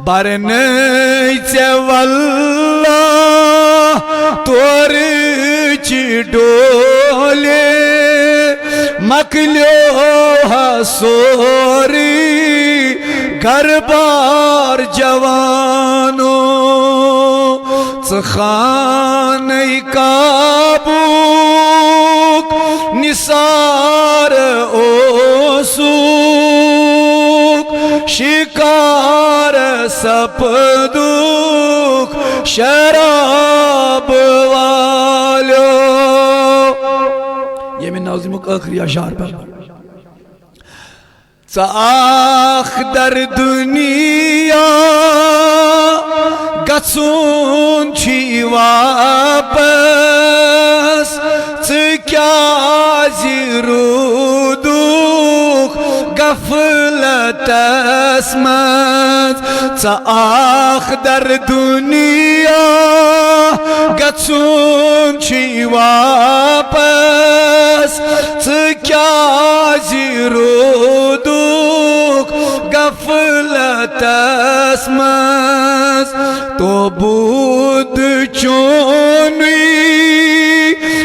برنئی ژے واللہ تورٕچ ڈولہِ مکلیو سورٕے گھربار جوانو ژٕ خانَے کعبُک نثار اوسُکھ شکار سپدُکھ شراب والیو یہ میں ناظمُک ٲخری اشعار پر ژٕ آکھ در دُنیا گژھُن چھُے واپس ژٕ کیٛازِ روٗدُکھ غفلتس منٛز ژٕ آکھ در دُنیا گژھُن چھُے واپس ژٕ کیٛازِ روٗدُکھ غفلتس منٛز توبوٗد چونُے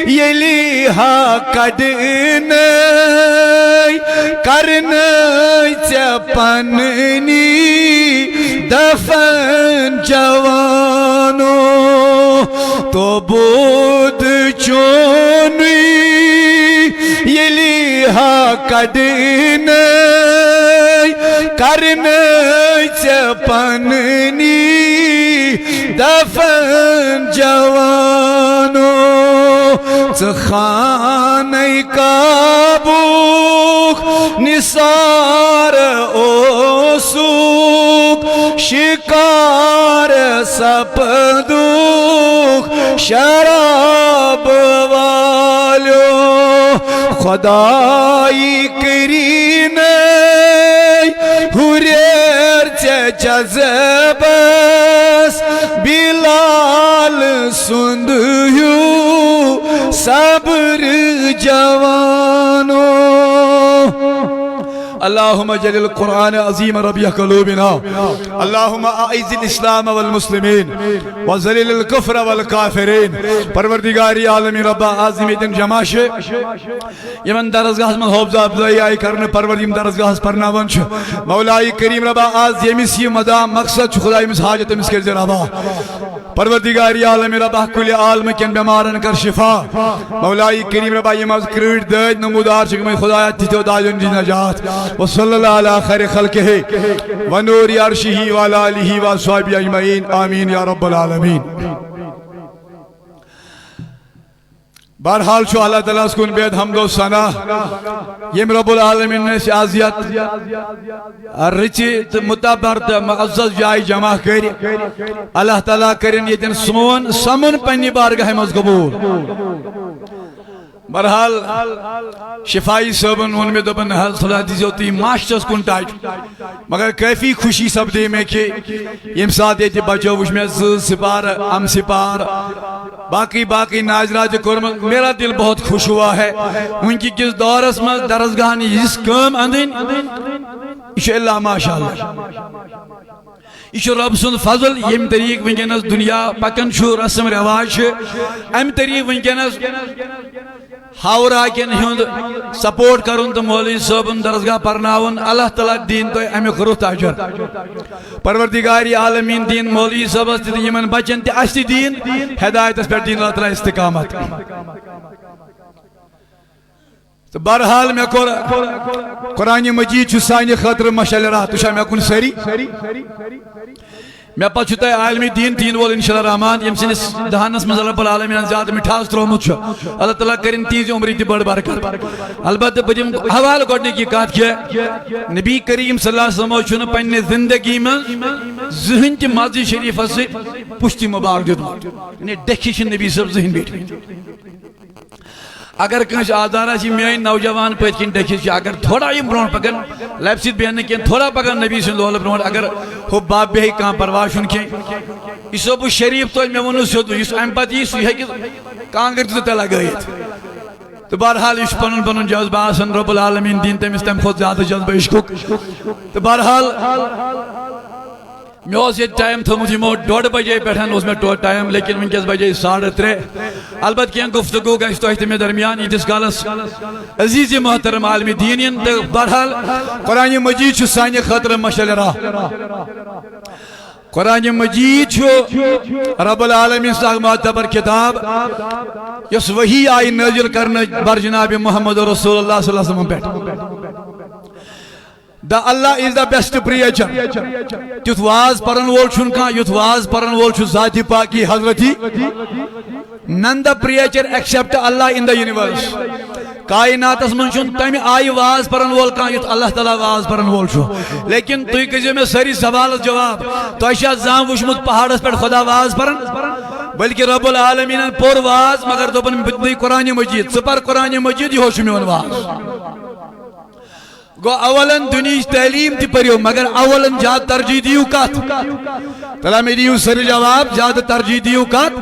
ییٚلہِ ہا کڑنَے کرنَے ژےٚ پنٛنی دفن جوانو توبوٗد چونُے ییٚلہِ ہا کڑنَے کرنَے ژےٚ پنٛنی دفن جوانو ژٕ خانَے کعبُک نثار اوسُکھ شکار سپدُکھ شراب والیو خۄداے کٔرِنَے ہُریر ژےٚ جذبس بلال سُنٛد ہیوٗ صبر جوانو اللہم اجعل القرآن عظیم ربیع قلوبنا اللہم اعز الاسلام والمسلمین وذلل الکفر والکافرین پروردگاری عالمی رب عظیم دن جماش یمن درسگاہ من حوضہ افضائی آئی کرنے پروردیم درسگاہ پرناون چھ مولائی کریم رب عز یمیس یہ مدام مقصد چھ خدای مس حاجت مس کر ربا پروردگاری عالمی رب کل عالم کن بیمارن کر شفا مولائی کریم رب یمز کریٹ دید نمودار چکم خدایت تیتو داجن جی نجات وصلی اللہ علی خیر خلقہ ونور عرشہ وعلی آلہ وصحبہ اجمعین آمین یا رب العالمین بہرحال چھو اللہ تعالیٰ سکون بید حمد و ثنا یم رب العالمین نے سیازیت رچی متبرد معزز جائی جمع کری اللہ تعالیٰ کرن یتن سون سمن پنی بارگاہ مز قبول بہرحال شفائی صاحبن ون میں دبن صلاح دیزی ہوتی ماشتس کن ٹائٹ مگر کیفی خوشی سب دے میں کہ یم ساتھ یہ بچو وش میں سپار ام سپار باقی ناظرات کرمت میرا دل بہت خوش ہوا ہے ان کی کس دور اس میں درسگاہنی جس کام اندین انشاءاللہ ماشاءاللہ یہ رب سن فضل یم طریق ونکینس دنیا پکن چھو رسم رواج ام طریق ونکینس ہاورا کن ہند سپورٹ کرن تو مولوی صاحبن درسگاہ پرناون اللہ تعالیٰ دین تو امیک رت اجر پروردگاری عالمین دین مولوی صاحبس تہ یمن بچن تہ اس دین ہدایتس پہ دین اللہ تعالیٰ استقامت تو بہرحال میں قرآن مجید چھ سانہ خاطر مشعل راہ تو میں کن سری میں پتہ تہ عالمی دین وول انشاءاللہ رحمان یم سنس دہانس مز رب العالمین زیادہ مٹھاس ترومت اللہ تعالیٰ کرن تیز عمری تہ بڑ برکت البتہ بہم حوالہ گۄڈنِچ یہ کت کہ نبی کریم صلی اللہ علیہ وسلم چھُنہٕ پننہِ زندگی من زہن تہ مسجد شریفس سۭتۍ پُشتہِ مبارک دیُتمُت یعنی ڈکھِ چھِ نبی صاحب زہن بیٹھمٕتۍ اگر کنس آزار آسی میان نوجوان پت کن ڈکھس اگر تھوڑا یم برون پکن لب سید بیان کی تھوڑا پکن نبی سن لول برون اگر ہو باب بے کان پرواہ چھن کی اس ابو شریف تو میں ونو سود اس ام پت یہ ہے کہ کانگر تو تلا گئیت تو بہرحال اس پنن جذبہ آسن رب العالمین دین تمس تم خود زیادہ جذبہ عشق تو بہرحال میں یہ ٹائم تھومت یمو 2:30 بجے پہ ٹائم لیکن ونکس بجے 3:30 البتہ کی گفتگو گھس تہ تمہیں درمیان یتس کالس عزیز محترم عالم دین تو بہرحال قرآن مجید سانہ خاطر مشعل راہ قرآن مجید رب العالمین سے معتبر کتاب یس وحی آئی نازل کرنے بر جناب محمد رسول اللہ صلی اللہ علیہ وسلم دا اللہ is the best preacher تیت واز پرن وول چھن کان یت واز پرن وول چھ ذات پاکی حضرتی none the preacher except Allah in the universe کائنات اس من چھن تم آئی واز پرن وول کان یت اللہ تعالی واز پرن وول چھ لیکن تُہۍ کٔرزیو مےٚ سٲری سوال جواب تۄہہِ چھا زانٛہہ وٕچھمُت پہاڑس پٮ۪ٹھ خدا واز پرن بلکہ رب العالمین پور واز مگر دوپن بہٕ قرآن مجید ژٕ پر قرآن مجید یہ چھُ میون واز گو اولاً دنیش تعلیم تی پریو مگر اولاً زیادہ ترجیح دیو کات تلا میں دیو سر جواب زیادہ ترجیح دیو کات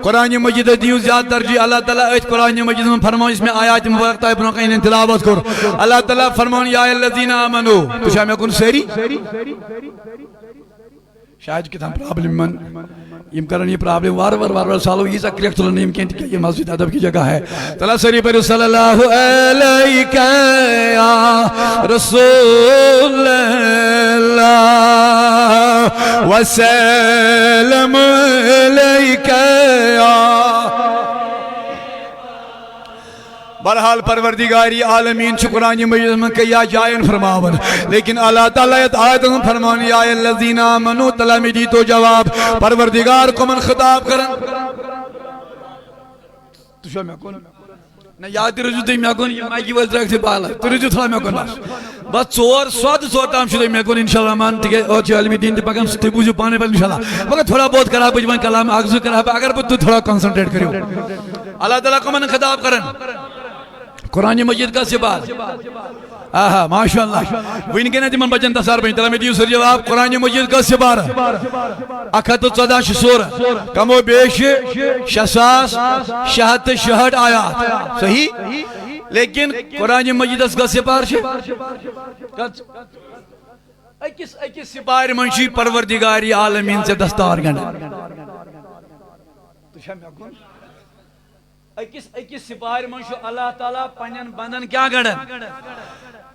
قرآن مجید دیو زیادہ ترجیح اللہ تعالیٰ ایت قرآن مجید میں فرماؤں اس میں آیات مبارک طائب نوکین تلاوت کر اللہ تعالیٰ فرماؤں یا الذین آمنو تو شاہ میں کن سیری شاید کتنا پرابلم من یم کرن یہ پرابلم وار سالو یہ سا کریکٹ تلن یم کینٹ یہ مسجد ادب کی جگہ ہے تلا سری پر صلی اللہ علیہ یا رسول اللہ وسلم علیہ یا بہرحال پروردگاری عالمین چھ قرآن مجید میں کیا جائن فرماون لیکن اللہ تعالیٰ آیت فرمان یا الذین آمنو تلا میں دی تو جواب پروردگار کو من خطاب کرن تو شاہ میں کون نہ یاد رجو دی میں کون یہ مائکی وز رکھتے پالا تو رجو تھا میں کون بس ژور تام شدے میں کون انشاءاللہ مان تکے اور چھ علمی دین تی پاکم ستی بوجھو پانے پر انشاءاللہ مگر تھوڑا بہت کرا بجوان کلام اگزو کرا اگر تو تھوڑا کنسنٹریٹ کریو اللہ تعالیٰ کو من خطاب کرن قرآن مجید کا سبات آہا ماشاءاللہ وین کے نتی من بچن تصار بین تلا میں دیو سر جواب قرآن مجید کا سبار 114 سورہ کمو بیش 66 آیات صحیح لیکن قرآن مجید اس کا سپار اکس سپار منشی پروردگاری عالمین سے دستار گنا تو شاہ میں اکس سپار منشو اللہ تعالیٰ پنین بندن کیا گڑن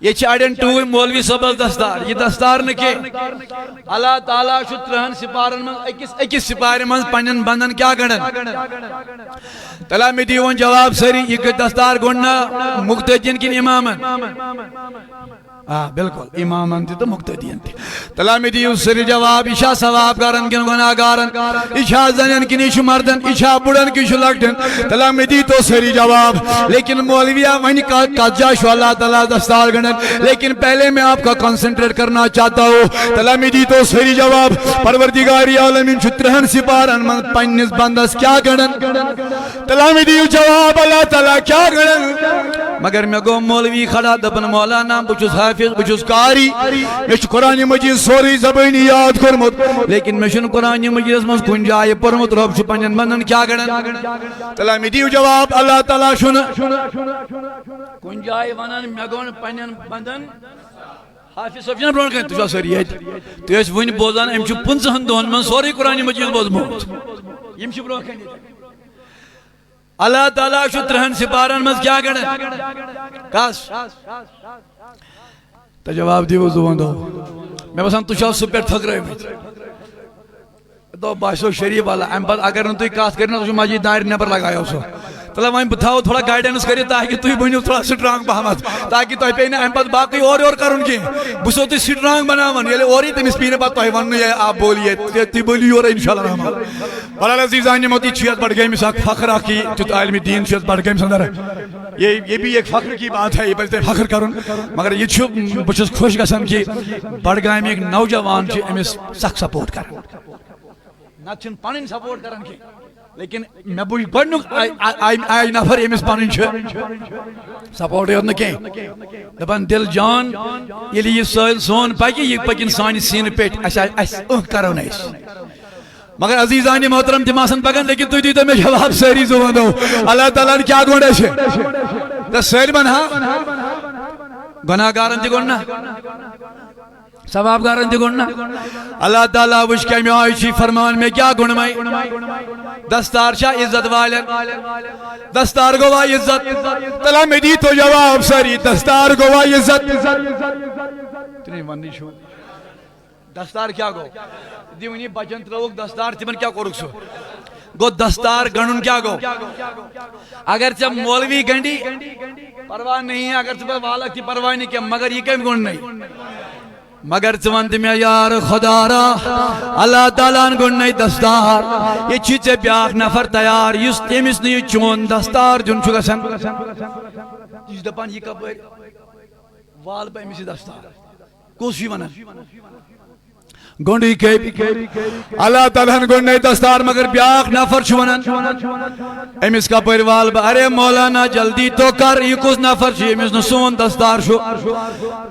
یہ چاڑین ٹوئی مولوی صبر دستار یہ دستار نکے اللہ تعالیٰ شو 3 سپارن من اکس سپار من پنین بندن کیا گڑن تلا میں دیون جواب سری یہ دستار گڑنا مقتدین کن امامن بالکل امامن تی تو مقتدین تی تلا میں دیو سری جواب اشا ثواب گارن کن گناہگارن اشا زنن کن اشو مردن اشا بڑن کی شو لگٹن تلا میں دی تو سری جواب لیکن مولویہ ونی قجا شو اللہ تعالیٰ دستار گنن لیکن پہلے میں آپ کا کنسنٹریٹ کرنا چاہتا ہوں تلا میں دی تو سری جواب پروردگاری عالمین چھترہن سپارن من پنیس بندس کیا گنن تلا میں دیو جواب اللہ تعالیٰ کیا گنن مگر میں گو مولوی کھڑا دپن مولانا بچوس حافظ بچوس کاری میں قرآن مجید سوری زبانی یاد کرمت لیکن میں شن قرآن مجید اس مز کن جائے پرمت رب چھ پنجن بندن کیا گڑن تلا میں دیو جواب اللہ تعالیٰ شن کن جائے ونن میں گون پنجن بندن حافظ صفیان برون کہیں تجھا سوری ہے تو اس ون بوزان ام چھ 15 دون من سوری قرآن مجید بوزمت یم چھ برون کہیں اللہ تعالیٰ شو 3 سپارن مز کیا گڑن کاس تا جواب دیو زبان دو میں بسان تو شاہ سپر تھک رہے ہیں تو باشو شریف والا ایم پر اگر نتوی کات کرنا تو شو ماجی دائر نبر لگایا اسو تلا وہیں بتاؤ تھوڑا گائیڈنس کری تاکہ توی بنیو تھوڑا سٹرانگ بہمت تاکہ توی پینا ایم پر باقی اور کرن کی بسو تی سٹرانگ بناون یلی اوری تم اس پینے بات توی ونو یہ آپ بولیے تی بولی اور انشاءاللہ رحمان بلال عزیز آنی موتی چیت بڑھ گئی مساق فخر آکی تو علمی دین چیت بڑھ گئی مسندر یہ بھی ایک فخر کی بات ہے یہ بلتے فخر کرن مگر یہ چھو بچس خوش گسن کی بڑھ گئی میں ایک نوجوان چی امیس سخ سپورٹ کر نہ چھن پانین سپورٹ کرن کی لیکن میں بوئی گوڑنک آئی نفر امیس پانین چھو سپورٹ ہے اتنا کہیں دبان دل جان یہ سائل سون پاکی یہ پاکن سانی سین پیٹ ایسا کرو نیس مگر عزیزانی محترم تماسن پکن لیکن تو دیتا میں جواب سہری زبان دو اللہ تعالیٰ نے کیا گوڑا ہے تو سہر بن ہاں گناہ گارن تی گوڑنا ثواب گارن تہ گونڈنا اللہ تعالیٰ وچ کمی آئی فرمان میں کیا گونڈمائی دستار شاہ عزت والن دستار گوا عزت تلا میں دی تو جواب ساری دستار گوا عزت تنہیں ونی شو دستار کیا گو دیونی بچن تروک دستار تمن کیا کرک سو گو دستار گنن کیا گو اگر چا مولوی گنڈی پرواہ نہیں ہے اگر چا والک تھی پرواہ نہیں کیا مگر یہ کم گن نہیں مگر چونت میں یار خدا را اللہ تعالیٰ گن نہیں دستار یہ چیچے بیاک نفر تیار یس تیمس نہیں چون دستار جن چکا سن جس دپان یہ کب وال پہ امیسی دستار کوشی ونن گونڈی کے اللہ تعالیٰ گونڈی دستار مگر بیاک نفر چھونن امیس کا پریوال با ارے مولانا جلدی تو کر یہ کس نفر چھو امیس نسون دستار شو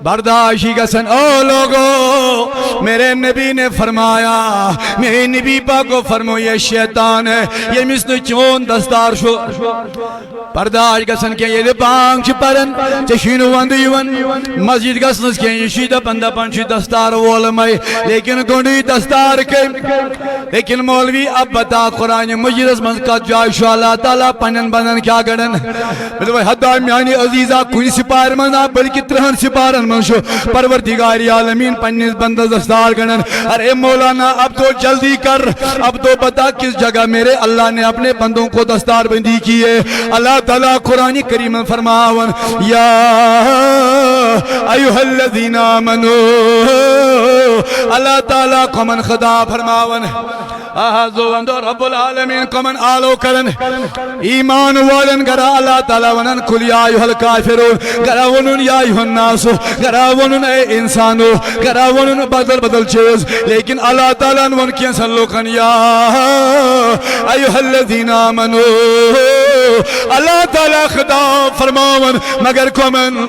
برداشی کا سن او لوگو میرے نبی نے فرمایا میرے نبی پاک کو فرمو یہ شیطان ہے یہ امیس نچون دستار شو برداشی کا سن کیا یہ پانگ چھ پرن چشینو وندیون مسجد کا سنس کیا یہ شیدہ پندہ پنچی دستار وولمائی لیکن گونڈی دستار کے لیکن مولوی اب بتا قرآن مجلس من کا جائشو اللہ تعالیٰ پنن بنن کیا گڑن حدہ میانی عزیزہ کوئی سپار منا بلکہ ترہن سپارن من شو پروردگاری عالمین پنیز بندہ دستار گڑن ارے مولانا اب تو جلدی کر اب تو بتا کس جگہ میرے اللہ نے اپنے بندوں کو دستار بندی کی ہے اللہ تعالیٰ قرآن کریم فرماون یا ایوہ الذین آمنو اللہ تعالیٰ کو من خدا فرماون آہازو اندو رب العالمین کو من آلو کرن ایمان والن گرا اللہ تعالیٰ ونن کل یا ایوہ الکافرون گرا ونن یا ایوہ الناسو گرا ونن اے انسانو گرا ونن بدل چیز لیکن اللہ تعالیٰ ون کینسن لوکن یا ایوہ الذین آمنو اللہ تعالیٰ خدا فرماون مگر کو من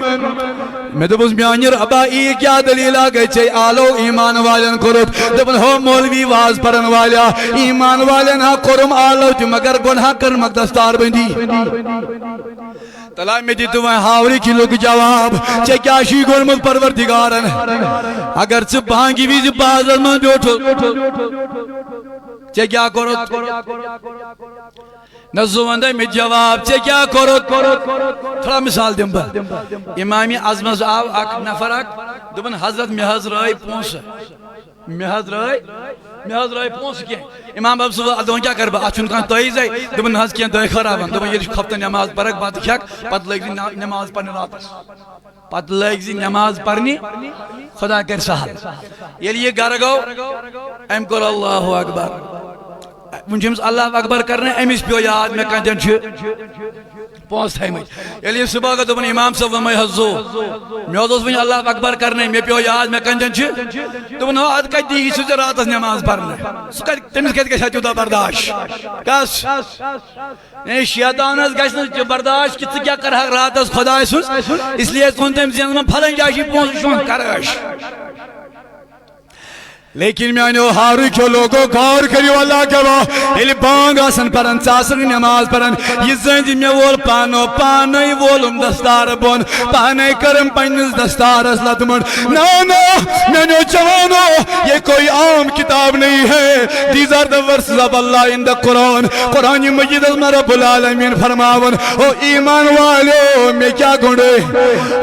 میں تو بس میانیر ابا ای کیا دلیل آگئے چھے آلو ایمان والن کرت دبن ہو مولوی واز پرن والیا ایمان والن ہاں کرم آلو جو مگر گناہ کرمک دستار بندی تلائی میں دیتو میں ہاوری کی لوگ جواب چھے کیا شی گرمت پروردگارن اگر چھے بھانگی ویزی بازر من بیوٹو چھے کیا کرت نزو اندے میں جواب چھے کیا کرت تھوڑا مثال دیں با امامی عظمت آو اک نفر اک دبن حضرت محض رائی پونس محض رائی پونس کیا امام اب صبح ادون کیا کر با اچھن کان تائیز ہے دبن حض کیا دائی خرابن دبن یہ خفتہ نماز پرک بات کھیک پت لگزی نماز پرنی راتس پت لگزی نماز پرنی خدا کر سہل یہ لیے گھر گو ام کر اللہ اکبر ونجمس اللہ اکبر کرنے امیس پیو یاد میں کہتے ہیں پونس تھائی مجھ یلی صبح کا دبن امام صاحب میں حضو میں حضو ونج اللہ اکبر کرنے میں پیو یاد میں کہتے ہیں دبن ہو آد کہتی ہی سوچے رات اس نماز پڑھنے تمیز کہتے کہ شاید برداشت کس نہیں شیطان اس گشن برداشت کتی کیا کر حق رات اس خدا اس لیے کونتے ہیں زیادہ میں پھلن جاشی پونس شون کرش لیکن میں نے ہاروی کیوں لوگوں غور کریو اللہ کے وہ ایلی بانگ آسن پرن چاسر نماز پرن یہ زندی میں وول پانو پانوی وولم دستار بون پانوی کرم پنیز دستار اسلات من نانا میں نے چوانو یہ کوئی عام کتاب نہیں ہے These are the verses of Allah in the Quran قرآن مجید از رب العالمین فرماون او ایمان والو میں کیا گھنڈے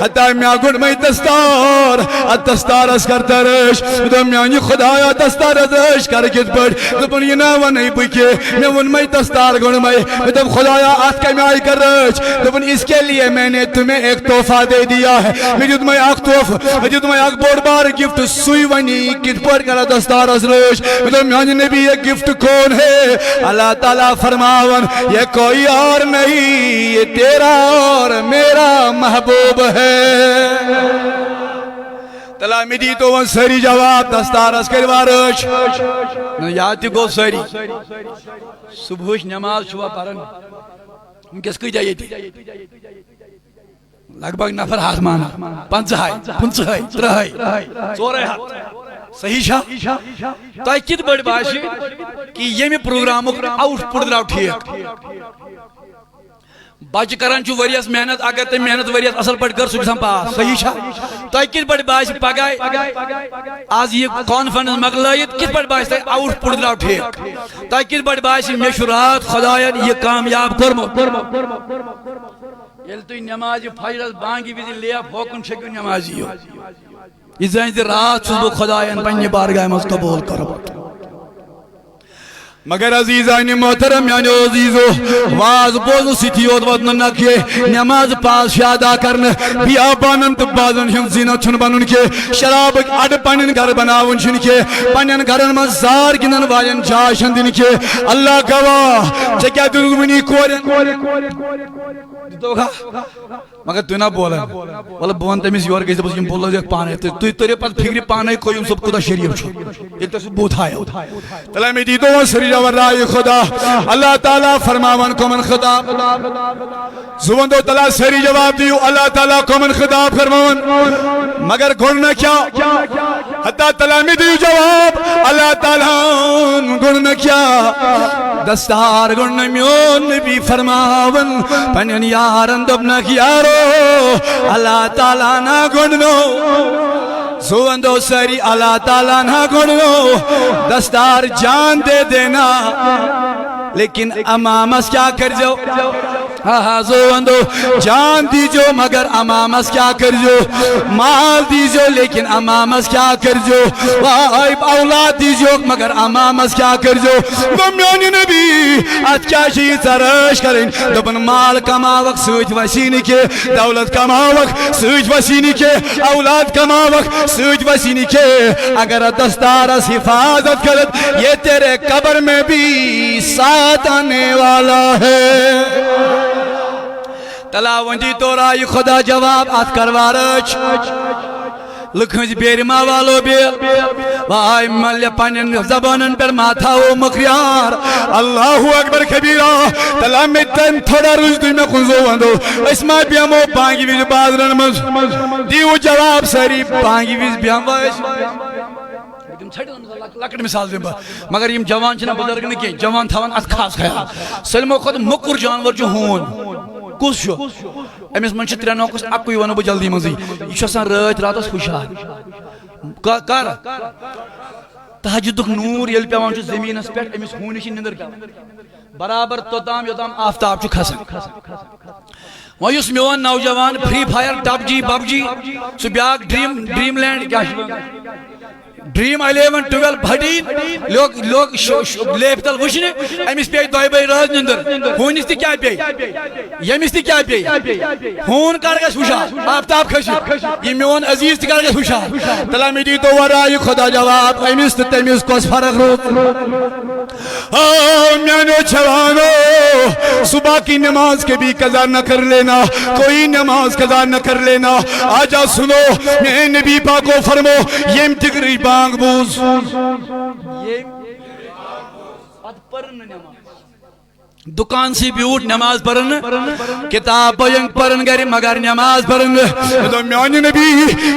حتی میں گھنڈ میں دستار اس کرتا رش تو میں خدا آیا دستار ازش کر کت پڑ دپن یہ ناوہ نہیں بکے میں ان میں دستار گھن میں دب خدایا آت کا میں آئی کر رش دپن اس کے لیے میں نے تمہیں ایک تحفہ دے دیا ہے مجھد میں ایک تحفہ مجھد میں ایک بڑ بار گفٹ سوئی ونی کت پڑ کر دستار ازش مجھد میں نبی یہ گفٹ کون ہے اللہ تعالیٰ فرماون یہ کوئی اور نہیں یہ تیرا اور میرا محبوب ہے تلا میں دی تو ون سری جواب دستار اس کر وارش یاد گو سری صبحش نماز شوا پرن کس کی جائے تھی لگ بھگ نفر ہاتھ مانا پنچہائی پنچہائی ترہائی چورے ہاتھ صحیح شاہ تو کت بڑی باشی کہ یہ میں پروگراموں آؤٹ پڑ دراؤ ٹھیک بچہ کران چھو وریس محنت اگر تم محنت وریس اصل پٹ کر سکسان پاس صحیح چھا تو کس پٹ باعث پگائی آج یہ کانفرنس مغلائیت کس پٹ باعث آؤٹ پٹ دراؤ ٹھیک تو کس پٹ باعث مشورات خدایان یہ کامیاب کرمو یل تو نماز فجر بانگی ویزی لیا پھوکن شکو نمازی ہو یہ زین رات چھو خدایان پنی بارگاہ مز قبول کرو مگر عزیزان محترم یعنی عزیزو واز بوزو سیتیوت ودن نکے نماز پاس شادا کرن بیابانن تو بازن ہم زینت چھن بنن کے شراب اڈ پنن گھر بناون چھن کے پنن گھرن من زار گنن والن جاشن دن کے اللہ گواہ چکیا دنگمنی کورن دوگا مگر تو نہ بولا والا بون تمیز یور گئی بس یم بولا دیکھ پانے تو تیرے پاس فکری پانے کوئی ام سب خدا شریف چھو یہ تو بہت آیا تلا میں دی دو سری ورائے خدا اللہ تعالیٰ فرماون کو من خطاب زبان دو تلا سری جواب دیو اللہ تعالیٰ کو من خطاب فرماون مگر گھرنا کیا حتی تلا میں دیو جواب اللہ تعالیٰ گھرنا کیا دستار گھرنا میون نبی فرماون پنین یارن دبنا کیارو اللہ تعالیٰ نا گھرنو زوندو سری اللہ تعالیٰ نہ گھڑو دستار جان دے دینا لیکن امامس کیا کر جو زوندو جان دیجو مگر امامس کیا کر جو مال دیجو لیکن امامس کیا کر جو اولاد دیجو مگر امامس کیا کر جو گمیونی نبی ات کیا شیئی ترش کریں دبن مال کماوک سوچ وسینی کے دولت کماوک سوچ وسینی کے اولاد کماوک سوچ وسینی کے اگر دستارس حفاظت کرت یہ تیرے قبر میں بھی ساتھ آنے والا ہے تلاوندی تو رائی خدا جواب آت کروارچ لکھنج بیرما والو بیل وائی ملیہ پانین زبانن پر ماتھاو مکریار اللہ اکبر کبیرہ تلامی تن تھوڑا روز دوی میں خنزو وندو اسماء بیامو پانگی ویز بازرن مز دیو جواب سری پانگی ویز بیام وائش لکٹ مثال دیں با مگر یم جوان چھنا بزرگ نکی جوان تھاوان ات خاص خیال سلمو خود مکر جانور جو ہون کس شو امس من ترے نوکس اکوئی ونو بہ جلدی مزی یہ آسان رات راتس خوشحال کر تہجدک نور یل پیوان زمینس پہ امس ہونش نندر برابر توتام یوتام آفتاب کھسان وۄنۍ یُس میون نوجوان فری فائر ٹب جی پب جی سُہ بیاکھ ڈریم لینڈ کیا ڈریم 11 12 بھٹین لوگ لیپ تل وچھنے امس پی دۄیہِ بجہِ رٲژ نندر ہونس تہ کیا پی یمس تہ کیا پی ہون کر گژھِ ہوشیار آفتاب کھسہِ یہ میون عزیز تہ کر گژھِ ہوشیار تلا مے دی تو ورائے خدا جواب امس تہ تمس کس فرق روز میانو جوانو صبح کی نماز کے بھی قضا نہ کر لینا کوئی نماز قضا نہ کر لینا آجا سنو میں نبی پاک کو فرمو یم تگری بانگ بوز دکان سی بیوٹ نماز پڑھن کتاب بجنگ پڑھن گری مگر نماز پڑھن تو میانی نبی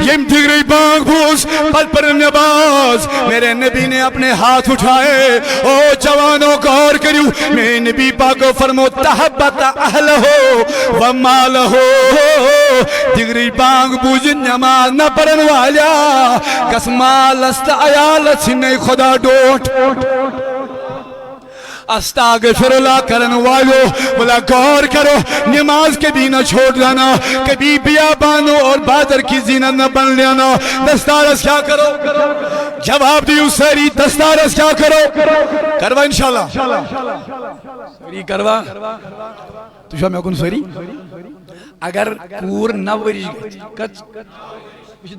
یم تگری بانگ بوز پل پڑھن نماز میرے نبی نے اپنے ہاتھ اٹھائے او جوانوں غور کریو میں نبی پاک کو فرمو تحبت اہل ہو ومال ہو تگری بانگ بوز نماز نہ پڑھن والا کس مال است عیالت سنے خدا ڈوٹ استغفر اللہ کرن والو بلا غور کرو نماز کبھی نہ چھوڑ جانا کبھی بیابانوں اور بازار کی زینت نہ بن لینا دستارس کیا کرو جواب دیو سری دستارس کیا کرو کروا انشاءاللہ سری کروا تو شاہ میں کن سری اگر کور نہ وری کچ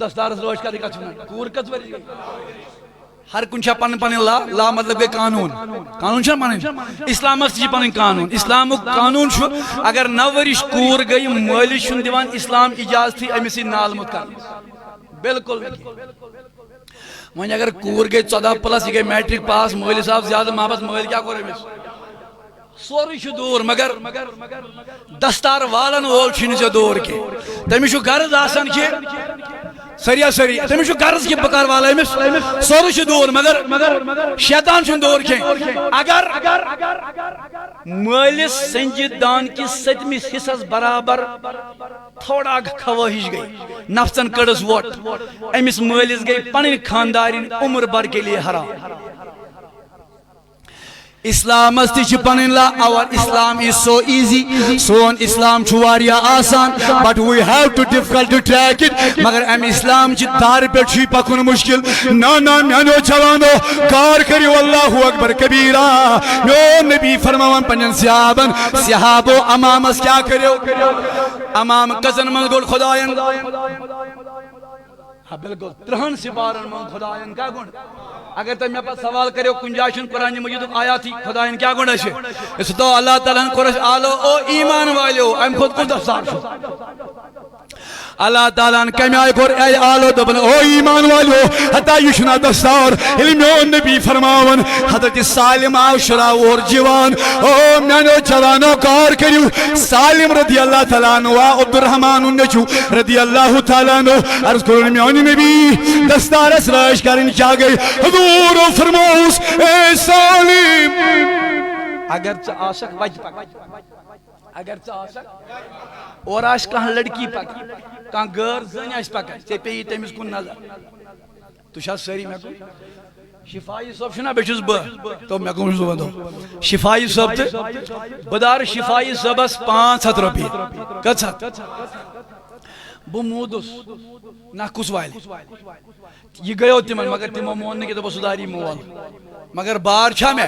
دستارس روش کا دیکھا چھونا کور کچ وری ہر کنچا پن پن لا مطلب گئی قانون قانون چھا پنن اسلامک چھ پنن قانون اسلامک قانون چھو اگر نورش کور گئی مالی چھن دیوان اسلام اجازت تھی امیسی نال مت کر بالکل وہیں اگر کور گئی 14 پلس یہ گئی میٹرک پاس مالی صاحب زیادہ محبت مالی کیا کرے امیس سوری چھو دور مگر دستار والن وول چھن سے دور کے تمی چھو غرض آسان کی سریا سری تمس قرض کی بکار والا امس سور دور مگر شیطان چھ دور کی اگر مالس سنجید دان کی ستمس حصص برابر تھوڑا خواہش گئی نفسن کڑس ووٹ امس مالس گئی پنن خاندارین عمر بھر کے لیے حرام اسلام تی پن لا اور اسلام is so easy سون اسلام چھواریا آسان but we have to difficult to track it مگر ام اسلام چھ دار پہ چھ پکن مشکل نا میانو جوانو کار کریو اللہ اکبر کبیرہ میو نبی فرماون پنن صحابو امامس کیا کریو امام کزن من گول خداین ہاں بالکل 3 سپارن من خداین کیا گون اگر تم میں پاس سوال کرو کنجاشن قرآن مجید آیات خداین کیا گون ہے اس تو اللہ تعالیٰ نے قرآن آلو او ایمان والیو ام خود کو دفتار شو اللہ تعالیٰ نے کمی آئے کور اے آلو دبن او ایمان والیو حتی یشنا دستار علمیون نبی فرماون حضرت سالم آشرا اور جوان او میانو جوانو کار کریو سالم رضی اللہ تعالیٰ عنہ عبد الرحمن النجو رضی اللہ تعالیٰ عنہ عرض کرو میانی نبی دستار اسراش کرن کیا گئی حضور فرماؤس اے سالم اگرچہ عاشق وجہ پک اگرچہ عاشق اور آش کہاں لڑکی پک کہاں گر زن آش پک تے پی تیمیز کن نظر تو شاہ سری میں کوئی شفائی صاحب شنا بیچوز با تو میں کون زبان دو شفائی صاحب تے بدار شفائی صاحب اس 500 روپی کت ساتھ بو مودس ناکوس وائل یہ گئے تیمن مگر تیمو مون نے کہ تو بسوداری موال مگر بار چھا میں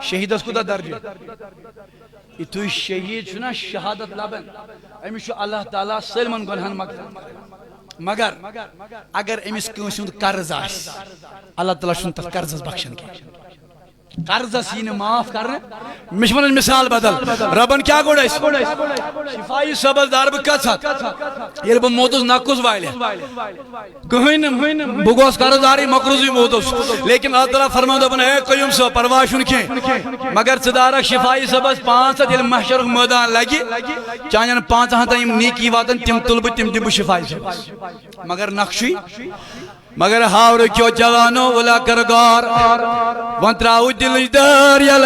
شہید اس کو دا درجہ یہ تو شہید چھنا شہادت لبن امیش اللہ تعالیٰ سلمان گنہن مگر اگر امیس کنسند قرض آس اللہ تعالیٰ چھن تف قرض بخشن کی قرض سین معاف کرنے مشمن مثال بدل ربن کیا گوڑا اس شفائی سبز دارب کچھت یہ رب موتوس ناکوز وائلے کہیں بگوس قرض داری مقروضی موتوس لیکن اللہ تعالیٰ فرما دو بنا اے قیوم سو پرواشن کی مگر صدارک شفائی سبز 500 علم محشر میدان لگی چانین 5 تایم نیکی واتن تم طلب تم دب شفائی سبز مگر نقشی مگر ہاور کیو جوانو ولا کرگار وانتراؤ دل در یل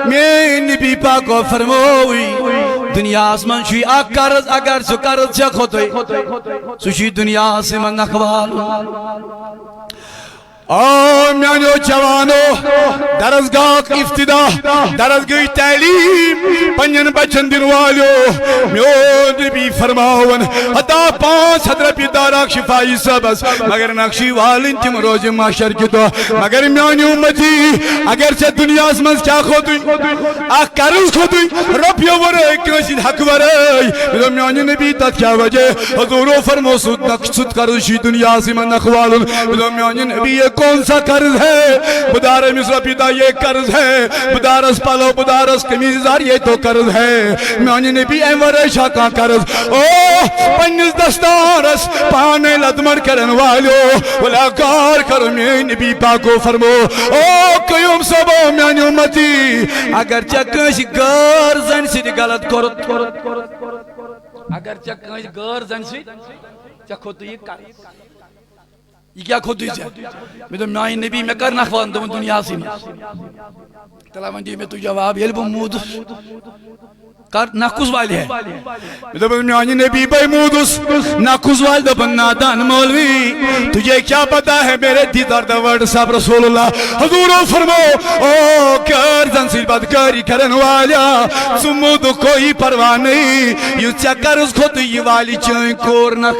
میں نبی پاکو فرموی دنیا آسمان شوی آگ قرض اگر سو قرض چک ہوتوی سوشی دنیا آسمان نخوال میانو جوانو درسگاہ افتدا درسگاہ تعلیم پنجن بچن دن والیو میو نبی فرماون حتا 500 روپی داراک شفائی سبز مگر نقشی والن تم روز معاشر کی تو مگر میانی امتی اگر سے دنیا اسمنز کیا خودوی آخ قرض خودوی روپیو ورے کنسید حق ورے میانی نبی تت کیا وجہ حضورو فرمو سود قرض شی دنیا اسمن نخوالن میانی نبی کون سا قرض ہے بدار مصر پیتا یہ قرض ہے بدارس پلو بدارس کمیزار یہ تو قرض ہے میانی نبی ایمور شاکاں قرض او پنیز دستارس پانے لدمر کرن والیو ولا کار کر میانی نبی پاکو فرمو او قیوم سبو میانی امتی اگر چکنش گر زن سی دی غلط کرت اگر چکنش گر زن سی چکو تو یہ قرض یہ کیا خود دیجئے میں تو میائی نبی میں کرنا خواہن دوں دنیا سی میں تلاوان جی میں تو جواب یہ لبو مودس ناکوز والی ہے میں تو میائی نبی بھائی مودس ناکوز والی دبن نادان مولوی تجھے کیا پتا ہے میرے دیدار دا ورد صاحب رسول اللہ حضورو فرمو او کرزن سی بات کری کرن والیا سمود کوئی پرواہ نہیں یو چکر اس خود یہ والی چین کور نخ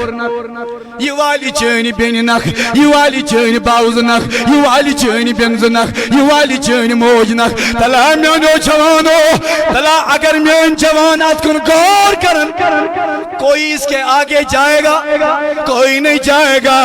یہ والی چین بین نخ یہ والی چین باوز نخ یہ والی چین بینز نخ یہ والی چین موج نخ تلا میانو جوانو تلا اگر مین جوانات کن گور کرن کوئی اس کے آگے جائے گا کوئی نہیں جائے گا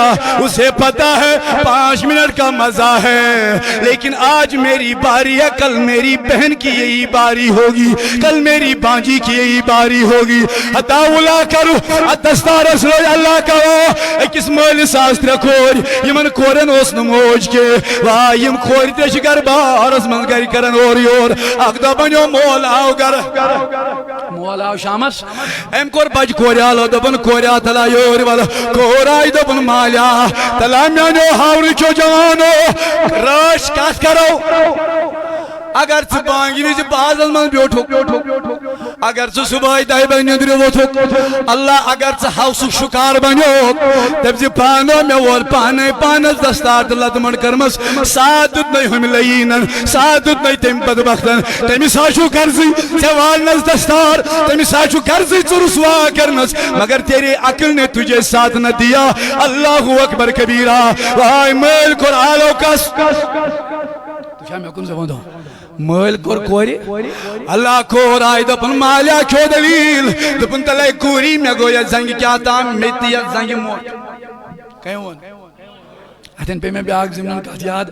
اسے پتا ہے 5 منٹ کا مزہ ہے لیکن آج میری باری ہے کل میری بہن کی یہی باری ہوگی کل میری بانجی کی یہی باری ہوگی اتاولا کرو اتستار اسلو اللہ کرو ایک اس مولی ساستر کھوڑ یمن کھوڑن اس نموج کے وایم کھوڑ تیش گر بار اس من گری کرن اور یور اگدہ بنیو مولا گر مول آو شامس ام کور بج کوریالو دپن کوریا تلا یور والا کورائی دپن مالیا تلا میانو ہاوری چو جوانو راش کاس کرو اگر ژٕ بانگہِ وِزِ بازَس منٛز بیوٗٹھُکھ اگر ژٕ صُبحٲے 10 بجہِ نیٚنٛدرِ ووٚتھُکھ اللہ اگر ژٕ ہاوسُک شُکار بنیوکھ دَپہِ زِ پانو مےٚ ووت پانے پانس دستار تہٕ لتمڑ کٔرمٕژ ساتھ دیُتنَے ہُمہِ لعیٖنن ساتھ دیُتنَے تٔمۍ بدبختن تٔمِس ہا چھُ غرضٕے ژےٚ والنس دستار تٔمِس ہا چھُ غرضٕے ژٕ رُسوا کرنس مگر تیرے عقل نے تجھے ساتھ نہ دیا اللہ اکبر کبیرہ وائے مٲلۍ کوٚر آلو کس تُہۍ چھا مےٚ کُن زبان دو مٲلۍ کوٚر کورِ اللہ کور آیہِ دپن مالیا کھیو دلیل دپن تلے کوری مےٚ گوٚو یتھ زنگہِ کیٛاہ تام مےٚ تہِ یتھ زنگہِ موت کٔمۍ ووٚن اتھن پے مےٚ بیٛاکھ زمین کتھ یاد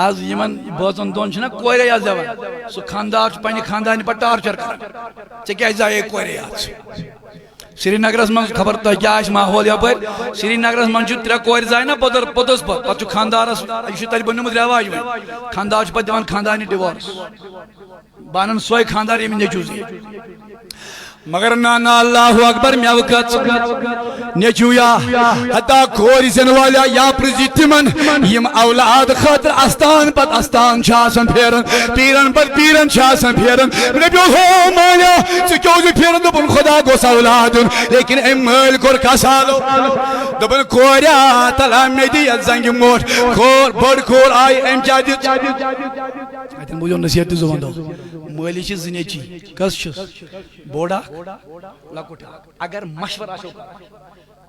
آز یمن بٲژن دۄن چھِنا کورے یاد دِوان سُہ خانٛدار چھُ پننہِ خانٛدارنہِ پتہٕ ٹارچر کران ژےٚ کیٛازِ زایے کورے یاد سری نگرس من خبر تہ کیا ماحول یپر سری نگرس من 3 کور زائیں نا پوٚتُس پتہٕ خاندارس یہ تتہِ بنیومُت رٮ۪واج وۄنۍ خاندار چھُ پتہٕ دِوان خاندارنہِ ڈِوورس بانن سوے خاندار ییٚمِس نیٚچوٗ زی مگر نانا اللہ اکبر مےٚ کٔژ نیٚچوٗیا ہتا کورِ زینہٕ والیا یا پرٛژھِ تِمن یِم اولاد خٲطرٕ استان پتہٕ استان چھِ آسان پھیران پیٖرن پتہٕ پیٖرن چھِ آسان پھیران مےٚ پیوٚو ہو مالیا ژٕ کیٛازِ چھُکھ پھیران دوٚپُن خۄدا گوٚژھ اولاد دیُن لیکن أمۍ مٲلۍ کوٚر کسالو دوٚپُن کوریا تلا مےٚ دِ یتھ زنگہِ موٹ کھور بٔڑ کھور آیہِ أمۍ کیٛاہ دِژ اتٮ۪ن بوٗزِو نصیحت تہِ زُبان دو مٲلِس چھِ 2 نیٚچِی کٔژ چھِس بوٚڑ اکھ لۄکُٹ اکھ اگر مشور آسو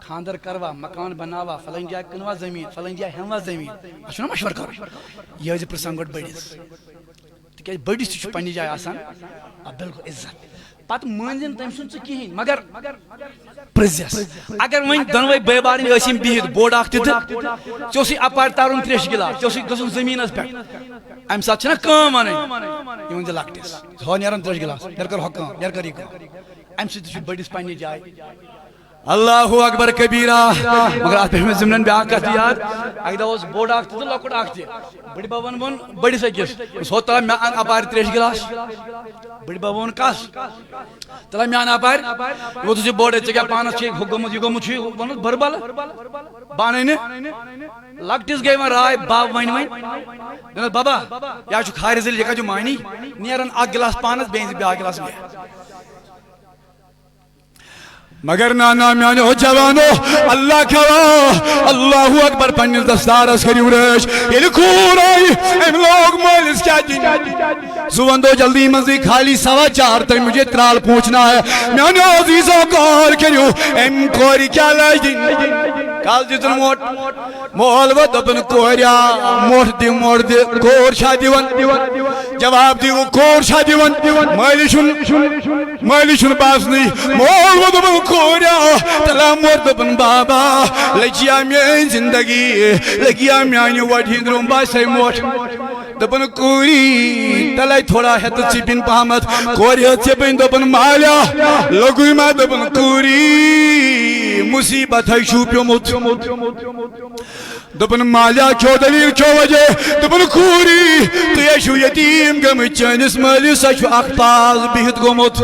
خاندر کروا مکان بناوا فلٲنۍ جایہِ کٕنوا زٔمیٖن فلٲنۍ جایہِ ہٮ۪موا زٔمیٖن اَتھ چھُنا مشور کرُن یہِ ٲسۍ زِ پرٛژھان گۄڈٕ بٔڑِس تِکیٛازِ بٔڑِس تہِ چھُ پننہِ جایہِ آسان بِلکُل عزت پتہٕ مٲنزِ نہٕ تٔمۍ سُنٛد ژٕ کِہیٖنۍ مگر پرٛژھزٮ۪س اگر وۄنۍ دۄنوَے بٲے بارٕنۍ ٲسۍ یِم بِہِتھ بوٚڑ اکھ تہِ تہٕ ژےٚ اوسُے اپارِ تارُن 3 گِلاس ژےٚ اوسُے گژھُن زٔمیٖنس پٮ۪ٹھ امہِ ساتہٕ چھِنا کٲم وَنٕنۍ یہِ ؤنۍ زِ لۄکٹِس ہو نیرن 3 گِلاس یَرٕ کر ہۄ کٲم یَرٕ کر یہِ کٲم امہِ سۭتۍ تہِ چھُ بٔڑِس پننہِ جایہِ اللہ اکبر کبیرہ مگر اتھ پہ مےٚ ضمنن بیٛاکھ کتھ یاد اکہِ دۄہ اوس بوٚڑ اکھ تہِ تہٕ لۄکُٹ اکھ تہِ بٕڈِ ببن ووٚن بٔڑِس أکِس ہو تلا مےٚ اَن اپارِ 3 گِلاس بٕڈِ بب ووٚن کس تلا مےٚ اَن اپارِ یہِ ووتُس یہِ بوٚڑ ژےٚ کیٛاہ پانس چھُے ہُہ گوٚمُت یہِ گوٚمُت چھُے ووٚنُس بٕربل بہٕ اَنَے نہٕ لۄکٹِس گٔے وۄنۍ راے بب وَنہِ وۄنۍ دوٚپنس ببا یا چھُ کھارِ ذٔلیل یہِ کتہِ چھُ مانی نیرن اکھ گِلاس پانس بیٚیہِ أنۍ زِ بیٛاکھ گِلاس مےٚ مگر نانا میانو جوانو اللہ کھوا اللہ اکبر پننس دستارس کریو رش ییٚلہِ کوٗر آیہِ أمۍ لوگ مٲلِس کیٛاہ دِنۍ سُہ ون دو جلدی منٛزٕے خالی 4:15 تک مجھے ترال پہنچنا ہے میانو عزیزو غور کٔرِو أمۍ کورِ کیٛاہ لٲج دِنۍ کال دِژٕن موٹ مول ووٚن دوٚپُن کوریا موٹ دِ کور چھا دِوان جواب دِیِو کور چھا دِوان مٲلِس چھُنہٕ باسنٕے مول ووٚن دوٚپُن کوریا تلا مور دوٚپُن بابا لٔجیا میٲنۍ زندگی لٔگیا میانہِ وۄٹہِ ہِنٛدرُم باسے موٹ دوٚپُن کوٗری تلے تھوڑا ہٮ۪تہٕ ژِپِنۍ پہمتھ کورِ ہٮ۪ژ ژِپٕنۍ دوٚپُن مالیا لوٚگُے ما دوٚپُن کوٗری مُصیٖبت ہے چھُو پیوٚمُت دوٚپُن مالیا کھیو دلیٖل کھیو وجہ دوٚپُن کوٗری تُہۍ ہے چھِو یتیٖم گٔمٕتۍ چٲنِس مٲلِس ہے چھُ اکھ پاز بِہِتھ گوٚمُت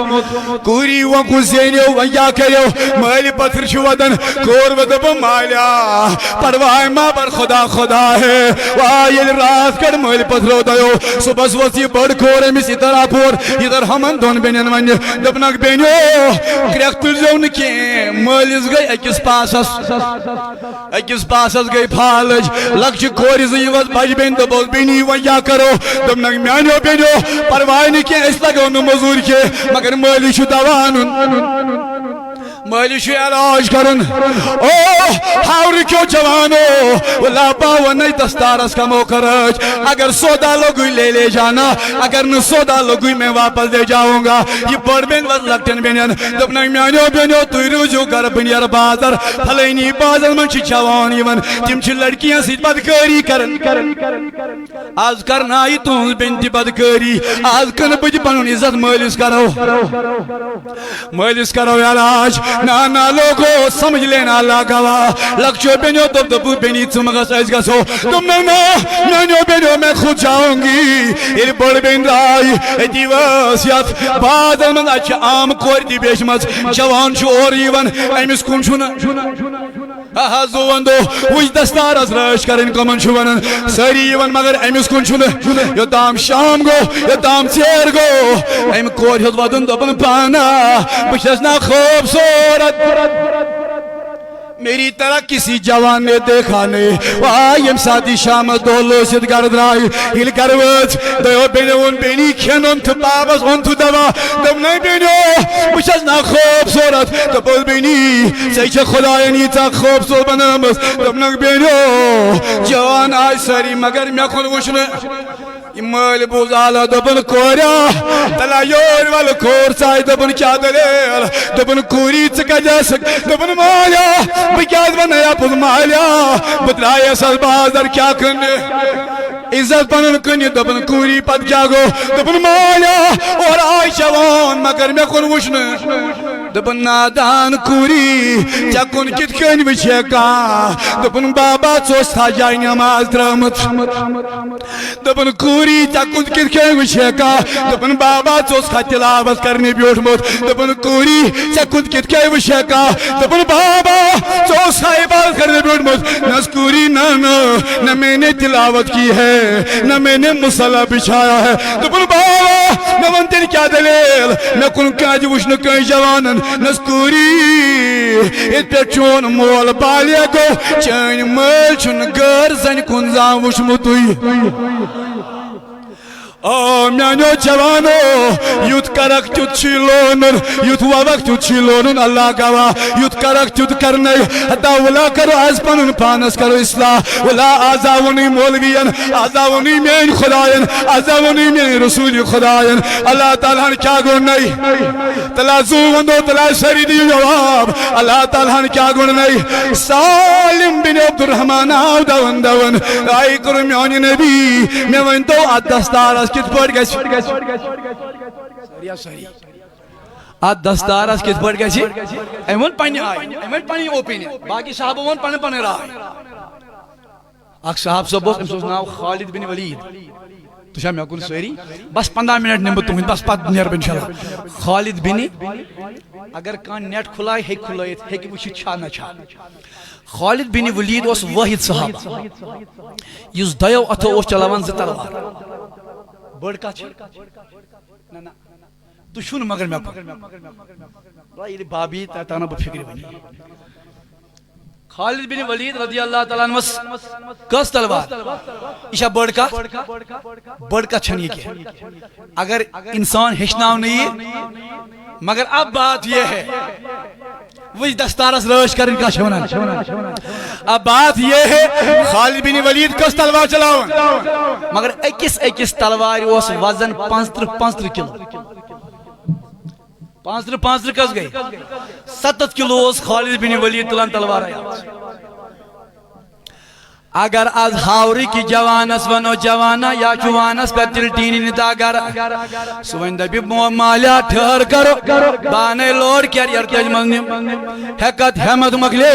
کوٗری وۄنۍ کُس زینیو وۄنۍ کیٛاہ کٔرِو مٲلہِ پتھر چھُ ودان کور وۄنۍ دوٚپُن مالیا پرواے ما بر خدا خدا ہے وا ییٚلہِ راتھ کڑ مٲلۍ پتھرو دۄیو صُبحس وٲژ یہِ بٔڑ کور أمِس یِتر اپور یِتر ہمن 2 بیٚنٮ۪ن وَنہِ دوٚپنکھ بیٚنیو کرٛٮ۪کھ تُلزیو نہٕ کینٛہہ مٲلِس گٔے أکِس پاسس گٔے فالٕج لۄکچہِ کورِ 2 یِوَس بجہِ بیٚنہِ دوٚپُس بیٚنی وۄنۍ کیٛاہ کرو دوٚپنکھ میانیو بیٚنیو پرواے نہٕ کینٛہہ أسۍ لگاو نہٕ موٚزوٗرۍ کینٛہہ مگر مٲلِس چھُ دوا اَنُن مٲلِس چھُ علاج کرُن او ہاورٕ کھیو جوانو لاپا وَنَے دستارس کمو خرچ اگر سودا لوگُے لے جانا اگر نہٕ سودا لوگُے میں واپس لے جاؤں گا یہِ بٔڑ بیٚنہِ ؤژھ لۄکٹٮ۪ن بیٚنٮ۪ن دوٚپنکھ میانیو بیٚنیو تُہۍ روٗزِو گرٕ بہٕ نیرٕ بازر فلٲنی بازرس منٛز چھِ جوان یِوان تِم چھِ لڑکِین سۭتۍ بدکٲری کران آز کرنایہِ تُہنٛز بیٚنہِ تہِ بدکٲری آز کٕنہٕ بہٕ تہِ پنُن عزت مٲلِس کرو علاج نا لوگو سمجھ لینا اللہ گواہ لکچو بینیو دبو بینی چمگس ایس گسو تم نانو بینیو میں خود جاؤں گی یہ بڑ بین رائی ایتی واسیت بعد من اچھا عام کوری دی بیشمت جوان چھو اور ایون ایمس کن چھونا زوان دو وچ دستار از رش کرن کمن چھوانن سری ایون مگر ایمس کن چھونا یا دام شام گو یا دام چیر گو ایم کوری ہد ودن دبن پانا بشس نا خوبصورت میری طرح کسی جوان نے دیکھا نہیں وایم ساتھی شام دولو سید گرد رائی ہل کروچ دیو بینیون بینی کھینون تو بابس ان تو دوا دم نہیں بینیو بشس نا خوبصورت دبل بینی سیچ خدایانی تا خوبصورت بنامس دم نہیں بینیو جوان آئی سری مگر میں خود وشنے مال بوز آلا دبن کوریا تلا یور وال کور سائی دبن کیا دلیل دبن کوری چکا جاسک دبن مالیا بکیاد بنایا پوز مالیا بترائی اصل بازار کیا کرنے عزت بنن کنی دبن کوری پت کیا گو دبن مالیا اور آئی شوان مگر میں کن وشن دبن نادان کوری چکن کت کن وچے کا دبن بابا چوس تھا جائی نماز درامت دبن کوری چکن کت کن وچے کا دبن بابا چوس تھا تلاوت کرنے بیوٹ مت دبن کوری چکن کت کن وچے کا دبن بابا چوس تھا عبادت کرنے بیوٹ مت نس کوری نہ میں نے تلاوت کی ہے نہ میں نے مسلح بچھایا ہے دبن بابا نہ ونتن کیا دلیل نہ کن کاج وشن کئی جوانن نسکوری ات پہ چون مول بالیا گو چین مل چون گر زن کن زان وشمتوی او میانو جوانو یوت کرک تیوت چیلونن یوت ووک تیوت چیلونن اللہ گوا یوت کرک تیوت کرنے حتی ولا کرو از پنن پانس کرو اصلاح ولا آزاونی مولوین آزاونی مین خداین آزاونی مین رسول خداین اللہ تعالیٰ نے کیا گون نہیں تلا زوندو تلا شریدی جواب اللہ تعالیٰ نے کیا گون نہیں سالم بن عبد الرحمن آو دون دون آئی کرو میانی نبی میں ونتو دستار کت پڑ گئی سری آت دستار اس کت پڑ گئی ایمون پانی آئی ایمون پانی اوپینی باقی صحابہ ون پانی پانی رہا اک صحاب صاحب امسوس ناو خالد بن ولید تو شاہ میں اکل سوری بس 15 منٹ نمبر تمہیں بس پت نیر بن شاء خالد بن اگر کان نیٹ کھلائی ہے کھلائیت ہے کہ وہ چھا نہ چھا خالد بن ولید اس واحد صحابہ یس دیو اتھو اس چلاوان زی تلوار بڑ کا چھے نا تو شون مگر میں اپنے یہ بابی تانا بفکر بنی خالد بن ولید رضی اللہ تعالیٰ عنہ کس تلوار اشا بڑ کا چھنی کی اگر انسان ہشناو نہیں مگر اب بات یہ ہے وہی دستارس رش کرن کا چھونا اب بات یہ ہے خالد بن ولید کس تلوار چلاؤں مگر ایکس تلوار اس وزن 55 کلو 55 کس گئی 7 کلو اس خالد بن ولید تلان تلوار آیا اگر از ہاوری کی جوانس ونو جوانا یا جوانس پر تلٹینی نداگر سوین دبی مالیا ٹھہر کرو بانے لوڑ کر یرکیج مغنیم حقت حمد مکلے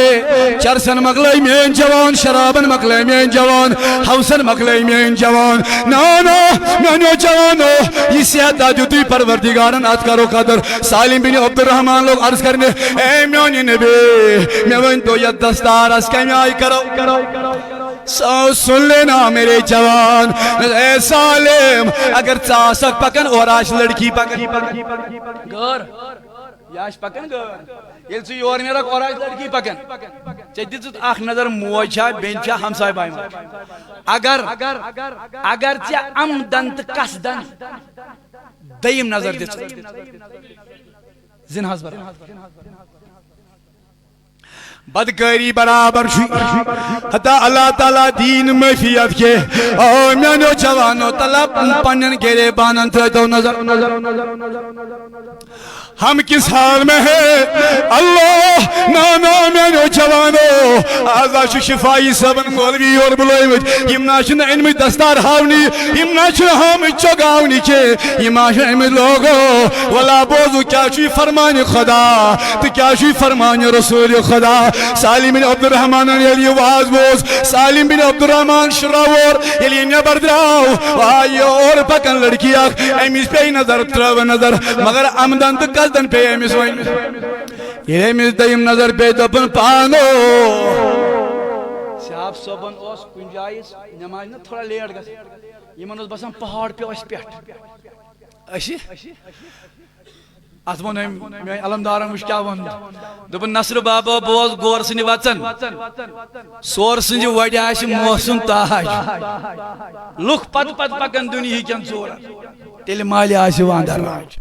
چرسن مکلے مین جوان شرابن مکلے مین جوان حوسن مکلے مین جوان نانو جوانو یہ سیادہ دیتی پروردگارن ات کرو قدر سالم بن عبد الرحمن لوگ عرض کرنے اے میونی نبی میں ون تو یہ دستار اس کمی آئی کرو سن لینا میرے جوان اے سالم اگر چاسک پکن اور آج لڑکی پکن گر یاش پکن گر یہ سی اور میرا اور آج لڑکی پکن چیتی تو آخ نظر موجہ بینچہ ہمسائے بائی اگر چا عمدن کسدن دیم نظر دیتا زن حضبر بدکاری برابر حتی اللہ تعالیٰ دین معافیت کے میانو جوانو طلب پنن گرے بانن تھو نظر ہم کس حال میں ہے اللہ نانا میانو جوانو آزا شفائی سبن مولوی اور بلویمت یم ناشن انمی دستار ہاونی یم ناشن ہم چگاونی کے یم ناشن انمی لوگو ولا بوزو کیا شوی فرمان خدا تو کیا شوی فرمان رسول خدا سالم بن عبد الرحمن یلی واز بوز سالم بن عبد الرحمن شراور یلی نبر دراو آئی اور پکن لڑکی آخ امیس پہ نظر ترو نظر مگر امدن تو قصدن پہ امیس وائن یہ امیس دیم نظر پہ دپن پانو صاحب صوبن اوس کنجائیس نماز نا تھوڑا لیٹ گا یہ من اس بسان پہاڑ پہ اس پیٹ اشی ات ون میں علمدارن وچ کیا ون دپن نصر بابا بوز گور سنی وچن سور سنج وڈی آس موسم تاج لُکھ پت پت پکن دنیا کین ژور تیل مالی آس واندر راج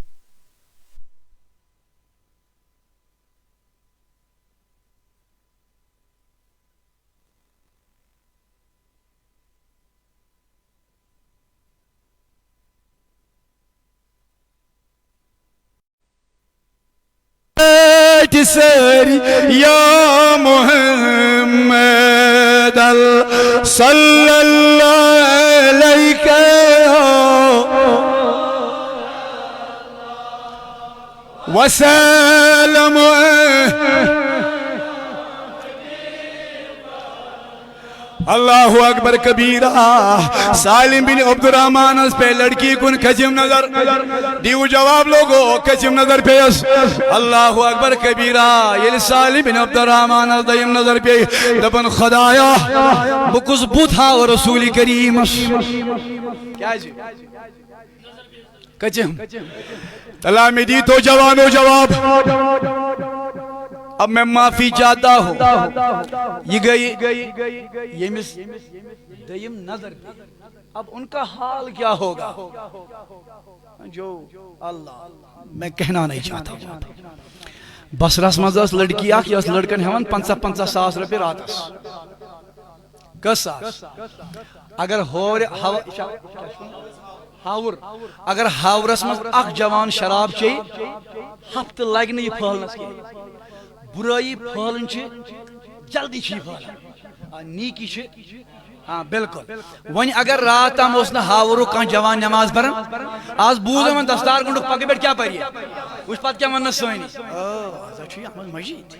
سری یا محمد صلی اللہ علیہ وسلم اللہ اکبر کبیرہ سالم بن عبد الرحمن اس پہ لڑکی کن کھچم نظر دیو جواب لوگو کھچم نظر پہ اس اللہ اکبر کبیرہ یہ سالم بن عبد الرحمن اس دیم نظر پہ دبن خدایا بکس بودھا و رسول کریم کیا جی کھچم تلا میں دی تو جوانو جواب اب میں معافی چاہتا ہوں یہ گئی یہ مس دیم نظر اب ان کا حال کیا ہوگا جو اللہ میں کہنا نہیں چاہتا ہوں بس رسمز اس لڑکی آکھ یا اس لڑکن ہون 50 ساس روپے راتس کس ساس اگر اگر ہاورس مز اخ جوان شراب چاہیے ہفت لگنے یہ پھولنس کے برائی پھولن چھ جلدی چھ پھولن نیکی چھ ہاں بالکل ون اگر رات تام اس نہ ہاورو کان جوان نماز پڑھن آج بوزو من دستار گنڈک پکے بیٹھ کیا پڑھیے اس پات کیا منس سوئنی احمد مجید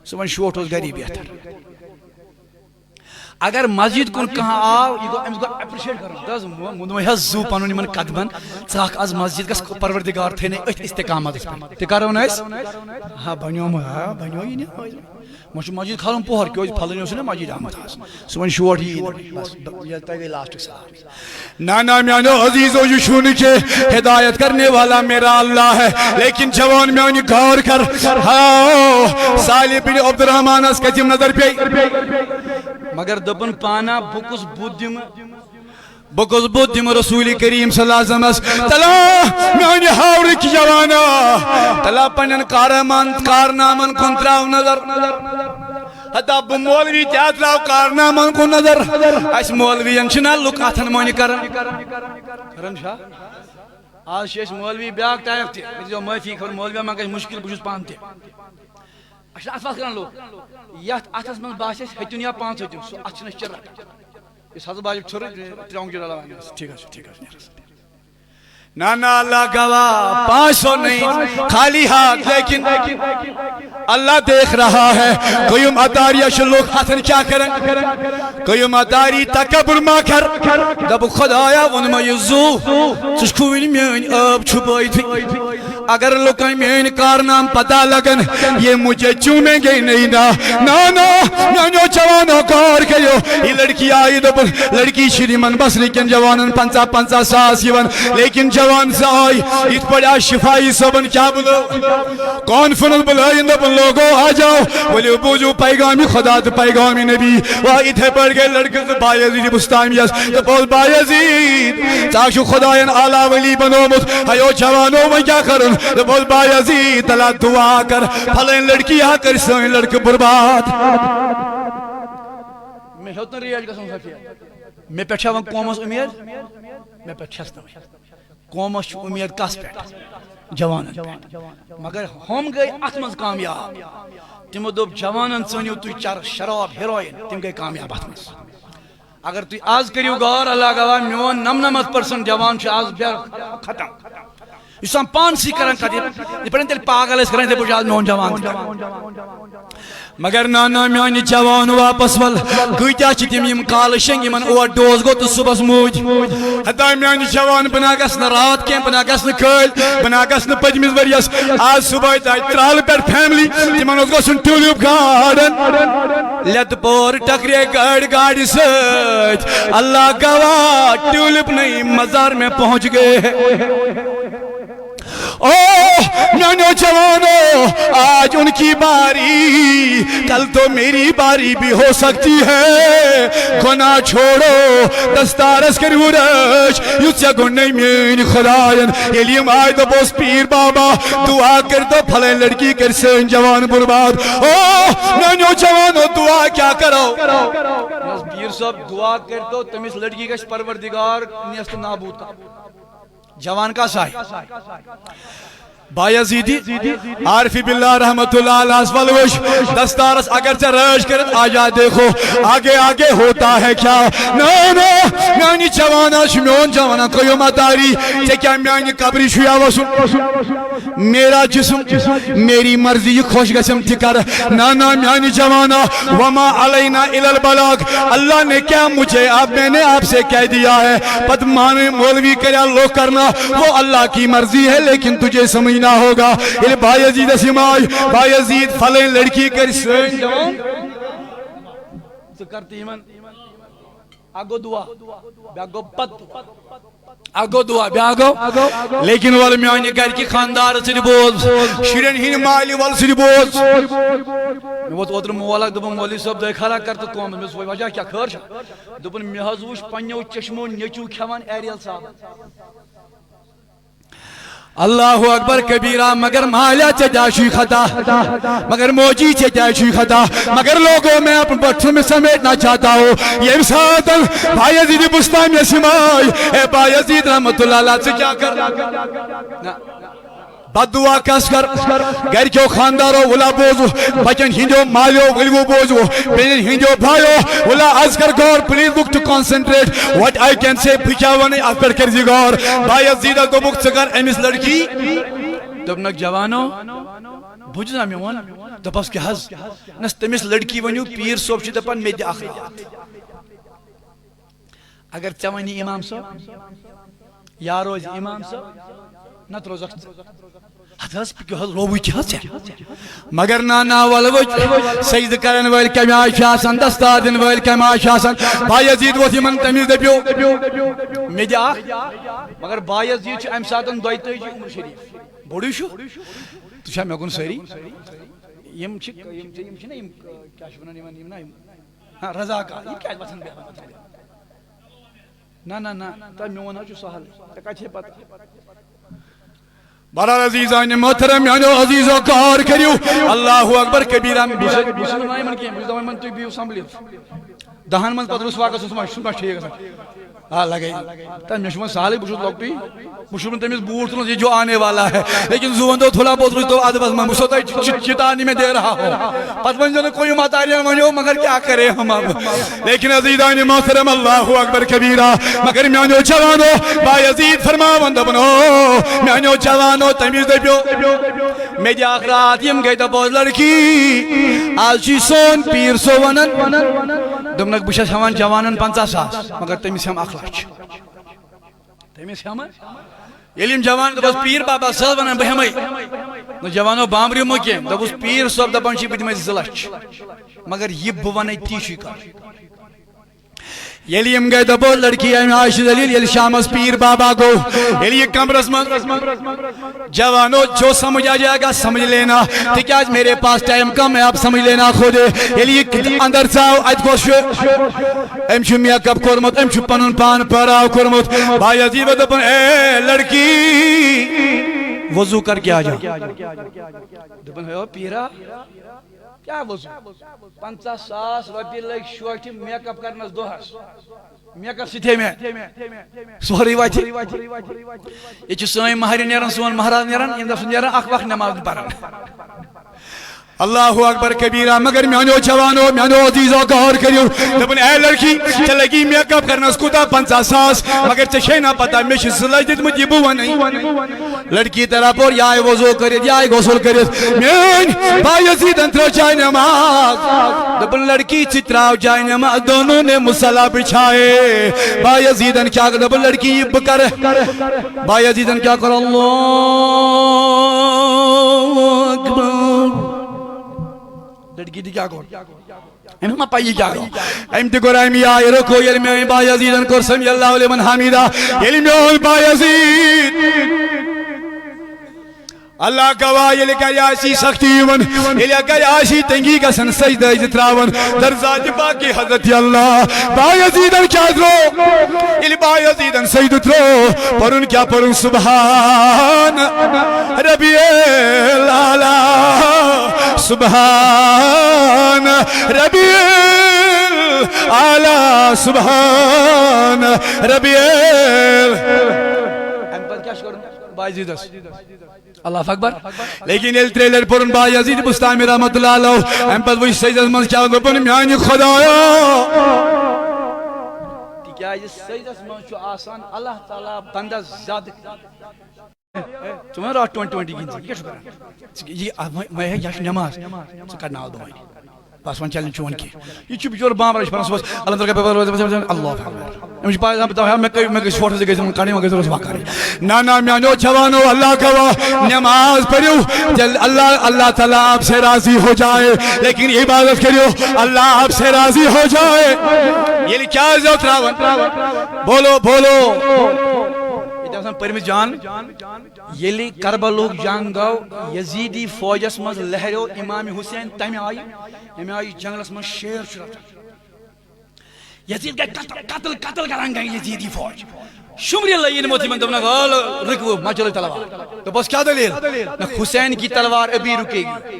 سو ون شوٹ اس گری بہتر اگر مسجد کن کہاں آو یہ امس گو اپریشیٹ کرو دز مدوی ہز زو پنن یمن قدمن ژاک از مسجد گس پروردگار تھنے ات استقامت تہ کرو نس ہاں بنیو یہ نہ مش مسجد کھالن پوہر کیو پھلن اس نے مسجد آمد سو ون شوٹ ہی بس یہ تگے لاسٹ سلام نانا میانو عزیزو یہ شون کے ہدایت کرنے والا میرا اللہ ہے لیکن جوان میانی غور کر ہاں صالح بن عبد الرحمن اس کتم نظر پہ مگر دبن پانا بکس بدیم رسول کریم صلی اللہ علیہ وسلم تلا میانی ہاور کی جوانا تلا پنن کارنامن کن تراو نظر حتی اب مولوی تیات راو کارنامن کن نظر اس مولوی انچنا لک آتھن مانی کرن شاہ آج شیش مولوی بیاک ٹائم تے جو معافی خبر مولوی میں کچھ مشکل بجوز پانتے اچھا اتفاق کرن لوگ یات اتھس من باسے ہتن یا پانچ ہتن سو اچھن چر اس حضرت باجب چھر تریوں کی ڈالا ٹھیک ہے نانا اللہ گواہ 500 نہیں خالی ہاتھ لیکن اللہ دیکھ رہا ہے قیوم اتاری اشلوک حسن کیا کریں قیوم اتاری تکبر ما کر دب خدایا ونما یزو چشکوین میان اب چھپائی تھی اگر لوکاں میں کارنام پتہ لگن یہ مجھے چومیں گے نہیں نانو جوانو کار کہو یہ لڑکی آئی دبن لڑکی شری من بس لیکن جوانن 50 ساس یون لیکن جوان سے آئی اس پڑا شفائی صبن کیا بلو کانفرنس بلائیں دبن لوگوں آ جاؤ بولے بوجو پیغامی خدا تو پیغامی نبی واحد ہے پڑھ گئے لڑکے سے بایزید بستامیس تو بول بایزید تاکشو خدایان آلہ ولی بنو مت ہیو جوانو میں کیا کرن بول بایزید اللہ دعا کر پھلیں لڑکی آ کر سوئیں لڑک برباد میں ہوتن ریاج گژھُن سفید میں پٮ۪ٹھ چھا وۄنۍ قومس امید میں پٮ۪ٹھ چھَس نہٕ قومس چھُ امید کس پٮ۪ٹھ جوانن پٮ۪ٹھ مگر ہم گٔے اتھ منٛز کامیاب تمو دوٚپ جوانن ژٲنِو تُہۍ چرس شراب ہیرویِن تِم گٔے کامیاب اتھ منٛز اگر تُہۍ آز کٔرِو غور اللہ گواہ میون 99% جوان چھُ آز ختم یُس ہم پانسٕے کران کتھ یہِ پٲٹھۍ تیٚلہِ پاگل ٲسۍ کران یِتھَے پٲٹھۍ چھُ آز میون جوان مگر نانا میانہِ جوان واپس ول کۭتیاہ چھِ تِم یِم کالہٕ شنٛگۍ یِمن اوٹ ڈوز گوٚو تہٕ صُبحس موٗدۍ ہتا میانہِ جوان بہٕ نا گژھٕ نہٕ رات کینٛہہ بہٕ نا گژھٕ نہٕ کٲلۍ بہٕ نا گژھٕ نہٕ پٔتمِس ؤرِیس آز صُبحٲے تہِ آیہِ ترٛالہٕ پٮ۪ٹھ فیملی تِمن اوس گژھُن ٹیوٗلِپ گارڈن لیٚتہٕ پور ٹکرے گاڑِ سۭتۍ اللہ گواہ ٹیوٗلِپ نہیں مزار میں پہنچ گئے میانو جوانو آج ان کی باری کل تو میری باری بھی ہو سکتی ہے گناہ چھوڑو دستارس کریو رش یوتیا گناہ مین خدایان یلیم آئی تو بوس پیر بابا دعا کر دو پھلیں لڑکی کر سن جوان برباد میانو جوانو دعا کیا کرو پیر صاحب دعا کر دو تمس لڑکی کا پروردگار نیست نابود کا جوان کا سائے بایزیدی عارفی باللہ رحمت اللہ علیہ اسفلوش دستارس اگر سے رش کرت آجا دیکھو آگے آگے ہوتا ہے کیا نانا میانی جوانا شمیون جوانا کوئی ماتاری تے کیا میانی قبری شویا وسن میرا جسم میری مرضی خوش گسم تکر نانا میانی جوانا وما علینا الالبلاغ اللہ نے کیا مجھے میں نے آپ سے کہہ دیا ہے پت مانے مولوی کریا لو کرنا وہ اللہ کی مرضی ہے لیکن تجھے سمجھنا ہوگا یہ بایزید سمائی بایزید پھلیں لڑکی کر سن جوان تو کرتی ایمان آگو دعا بیاگو پت آگو دعا بیاگو لیکن وال میانی گھر کی خاندار سے بوز شیرن ہی مالی وال سے بوز میں وہ اتر مولا دبن مولی صاحب دے کھڑا کرتا قوم میں اس وجہ کیا خرچ دبن محضوش پنیو چشمو نیچو کھوان ایریل صاحب اللہ اکبر کبیرہ مگر مالا چجاشی خطا مگر موجی چجاشی خطا مگر لوگوں میں اپنے بچوں میں سمیٹنا چاہتا ہوں یہ ساتھ بایزید بستان میں سمائی اے بایزید رحمت اللہ علیہ سے کیا کر بدعا کس کر گھر کیوں خاندارو ولا بوزو بچن ہندو مالیو ولو بوزو بین ہندو بھائیو ولا از کر گور please look to concentrate what I can say بھکیا ونے آپ پر کرزی گور بایزید دو بک چکر امس لڑکی دبنک جوانو بجنا میون دبس کے حض نس تمس لڑکی ونیو پیر صوب چی دپن میں دی اخلاقات اگر چوانی امام صاحب یا روز امام صاحب نت روزخت حضرت پکیو حض روبوی چی حض مگر نانا والوچ سجد کرن ویل کمیائی شاسن دستار دن ویل کمیائی شاسن بایزید وہ تھی من تمیز دے پیو میڈیا مگر بایزید چی ام ساتن دویتے جی عمر شریف بوڑی شو تو شاہ میں کن سری یم چی نا یم کیا شونن یم نا رضا کا یم کیا بسن بیا نا تا میونا چو سہل تکا چھے پتا برا عزیزان محترم یعنی عزیز و کار کریو اللہ اکبر کبیرہ بسن نائی من کیم بسن من توی بیو سامبلیو دہن من پتر اس واقع سنما ٹھیک ہے لگئی تا مشمن سالی بشت لوگ پی مشمن تمیز بوٹ تلوں یہ جو آنے والا ہے لیکن زون دو تھولا بہت روز تو آدھ بس میں مشتا چتانی میں دے رہا ہوں پس من جنہوں کوئی ماتاریاں منجو مگر کیا کرے ہم اب لیکن عزیزان محترم اللہ اکبر کبیرہ مگر میانو جوانو بایزید فرماوند بنو میانو جوانو تمیز دے پیو میڈیا آخرات یم گئی تا بہت لڑکی آج چی سون پیر سو ونن دمنک بشت ہمان جوانن 50 ساس مگر تمیز ہم اخلاق تمیز ہم یلیم جوان دبس پیر بابا سل ونن بہمائی نو جوانو بامریو مکیم دبس پیر صاحب دبن چی بدمائی زلچ مگر یہ بوانے تیشی کر یلیم گئے دبو لڑکی ہے عائشہ دلیل یل شامس پیر بابا گو یلی کمرس من جوانو جو سمجھ آ جائے گا سمجھ لینا ٹھیک ہے آج میرے پاس ٹائم کم ہے آپ سمجھ لینا خود یلی اندر جاؤ آج گوش ایم چھو میک اپ کرمت ایم چھو پنن پان پراو کرمت بھائی عزیز دپن اے لڑکی وضو کر کے آ جا دپن ہے پیرا کیا وضو 50,000 رۄپیہِ لٔگۍ شوٹہِ میک اپ کرنس دۄہس میک اپ سۭتۍ مےٚ سورُے واتہِ یہِ چھِ سٲنۍ مہرِنۍ نیران سون مہراز نیران ییٚمہِ دۄہ سُہ نیران اکھ وقت نماز پران اللہ اکبر کبیرہ مگر میانو جوانو میانو عزیزو غور کریو دپن اے لڑکی ژے لگی میک اپ کرنس کوتاہ 50,000 مگر ژے چھے نا پتہ مے چھ سلج دتمت یہ بہ ونی لڑکی طرف اور یہ وضو کرت یہ غسل کرت میان با یزیدن ترو جائے نماز دپن لڑکی ژٕ تراو جائے نماز دونوں نے مصلی بچھائے با یزیدن کیا دپن لڑکی یہ بہ کر با یزیدن کیا کر اللہ اکبر لڑکی دی کیا کر ایم ما پائی کیا کر ایم تی کر ایم یا رکو یل میں با یزیدن کر سمی اللہ لمن حمیدہ یل میں با یزید اللہ گواہ یل گیاسی سختی ون یل گیاسی تنگی گسن سجدہ تراون در ذات باقی حضرت اللہ با یزیدن کیا درو یل با یزیدن سجدہ ترو پرن کیا پرن سبحان ربی الاعلی سبحان ربی الاعلی سبحان ربی الاعلی اللہ اکبر لیکن یہ ٹریلر پورن با یزید بستامی رحمت اللہ علیہ ہم پر وہ سجدہ من کیا گپن میانی خدایا کیا یہ سجدہ من چھو آسان اللہ تعالی بندہ زیادہ تمہیں رات 2020 گین کیا شکر یہ میں ہے یاش نماز تو کرنا آل دوائی بس ون چیلنج چون کی یہ چھو بچور بام رش پرس اللہ تعالی اللہ اکبر مجھے پاس ہم بتاؤ میں کس فوٹو سے گئے کھانے میں گئے روز واقعی نانا میانو جوانو اللہ گواہ نماز پڑھو اللہ تعالیٰ آپ سے راضی ہو جائے لیکن عبادت کریو اللہ آپ سے راضی ہو جائے یہ کیا جو تراون بولو بولو پرمت جان یلی کربلوک جنگ گو یزیدی فوجس مز لہریو امام حسین تمہیں آئی جنگلس مز شیر شرط یزید گئی قتل کران گئی یزیدی فوج شمری اللہ یہ موتی من دبنا غال رکو مجل تلوار تو بس کیا دلیل حسین کی تلوار ابھی رکے گی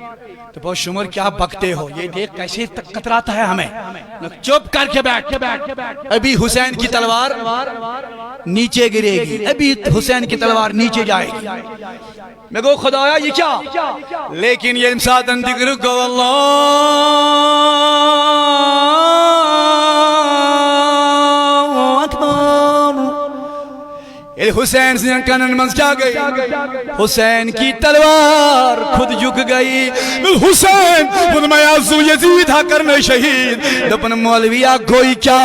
تو بس شمر کیا بکتے ہو یہ دیکھ کیسے قطراتا ہے ہمیں چپ کر کے بیٹھ ابھی حسین کی تلوار نیچے گرے گی ابھی حسین کی تلوار نیچے جائے گی میں کہو خدایا یہ کیا لیکن یہ امساد اندکر کو اللہ اکبر حسین سے کنن منز کیا گئی حسین کی تلوار خود جھک گئی حسین خود میں آزو یزید ہا کرنا شہید دپن مولویہ کوئی کیا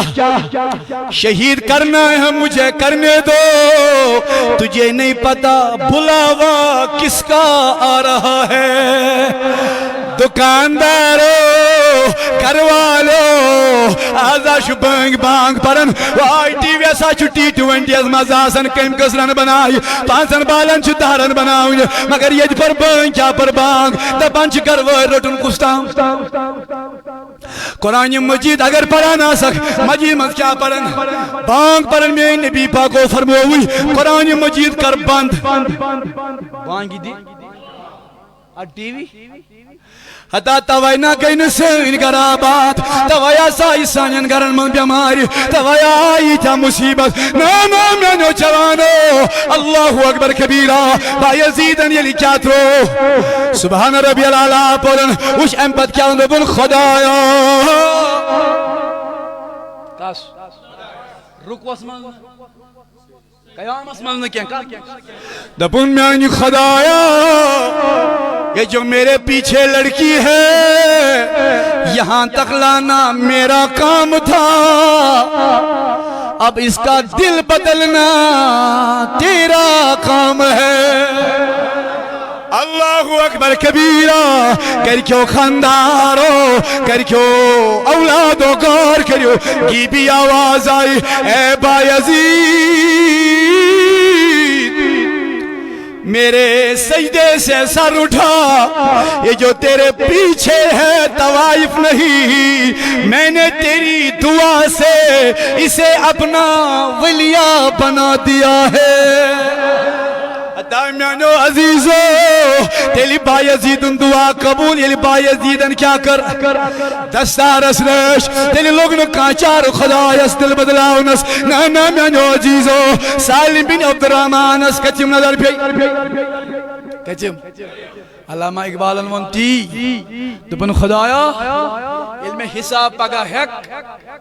شہید کرنا ہے مجھے کرنے دو تجھے نہیں پتا بلاوا کس کا آ رہا ہے دکاندارو کروالو آزا شو بانگ بانگ پرن وائی ٹی وی ایسا چھو T20 از مزاسن کم کسرن بنائی پانسن بالن چھو دارن بنائی مگر یہ پر بانگ کیا پر بانگ دا پانچ کروائے رٹن کستان قرآن مجید اگر پڑھا نہ سک مجید مز کیا پڑھن بانگ پڑھن میں نبی پاکو فرموئی قرآن مجید کر بند بانگی دی ٹی وی حتا توائنا کین سین گرابات توایا سائی سانین گرن من بیماری توایا آئی تھا مصیبت نانا میانو جوانو اللہ اکبر کبیرہ با یزیدن یلی کیا ترو سبحان ربی العلا پورن وش امپت کیا اندبن خدایا تاس رکوس من قیام اسمان نے کیا دپن میانی خدایا یہ جو میرے پیچھے لڑکی ہے یہاں تک لانا میرا کام تھا اب اس کا دل بدلنا تیرا کام ہے اللہ اکبر کبیرہ کر کیوں خاندارو کر کیوں اولادو گور کریو کی بھی آواز آئی اے بایزید میرے سجدے سے سر اٹھا یہ جو تیرے پیچھے ہے طوائف نہیں میں نے تیری دعا سے اسے اپنا ولیہ بنا دیا ہے حتى میانو عزیزو تیلی بایزیدن دعا قبول یلی بایزیدن کیا کر دستارس رش تیلی لوگنو کانچار خدایس دل بدلاونس نا میانو عزیزو سالم بن عبد الرحمانس کچم نظر پی کچم علامہ اقبال ونتی دپن خدایا علم حساب پگا ہیک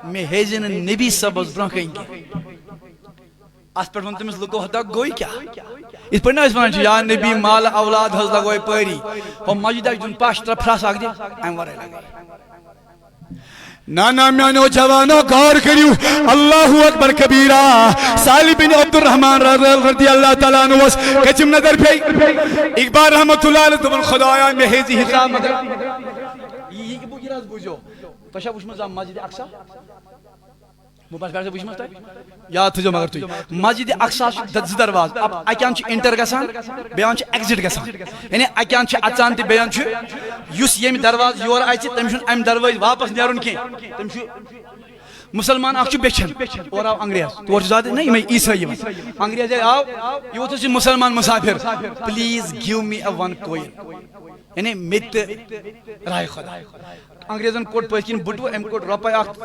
میں ہیزن نبی سبز برن کہیں گے اس پر تمس لکو ہتا گوئی کیا اس پر نہ یا نبی مال اولاد حض لگوئی پری وہ مسجد جن پاش طرف پھراس آگ دی ایم ورے لگے نانا میانو جوانو غور کریو اللہ اکبر کبیرہ سالی بن عبد الرحمن رضی اللہ تعالیٰ عنہ وس کچم نظر پی اقبال رحمت اللہ علیہ دبن خدایا میں ہیزی حساب مگر یہ بو گراز بوجھو تشا وش مزا مسجد اقصا موبائل پہ وش مزا یاد تھجو مگر تو مسجد اقصا ز درواز اب اکیان چھ انٹر گسان بیان چھ ایگزٹ گسان یعنی اکیان چھ اچان تہ بیان چھ یس یم دروازٕ یور اژِ تٔمِس چھُنہٕ اَمہِ دروازٕ واپس نیرُن کینٛہہ تٔمِس چھُ مسلمان اکھ چھُ بیچھن اور آو انگریز تور چھُ زیادٕ نہ یِمے عیٖسٲے یِوان انگریز آو یہِ ووت أسۍ مسلمان مسافر please give me a one coin یعنی مےٚ تہِ راے خۄدا انگریزن کوٚڑ پٔتۍ کِنۍ بٔٹوٕ أمۍ کوٚڑ رۄپے اکھ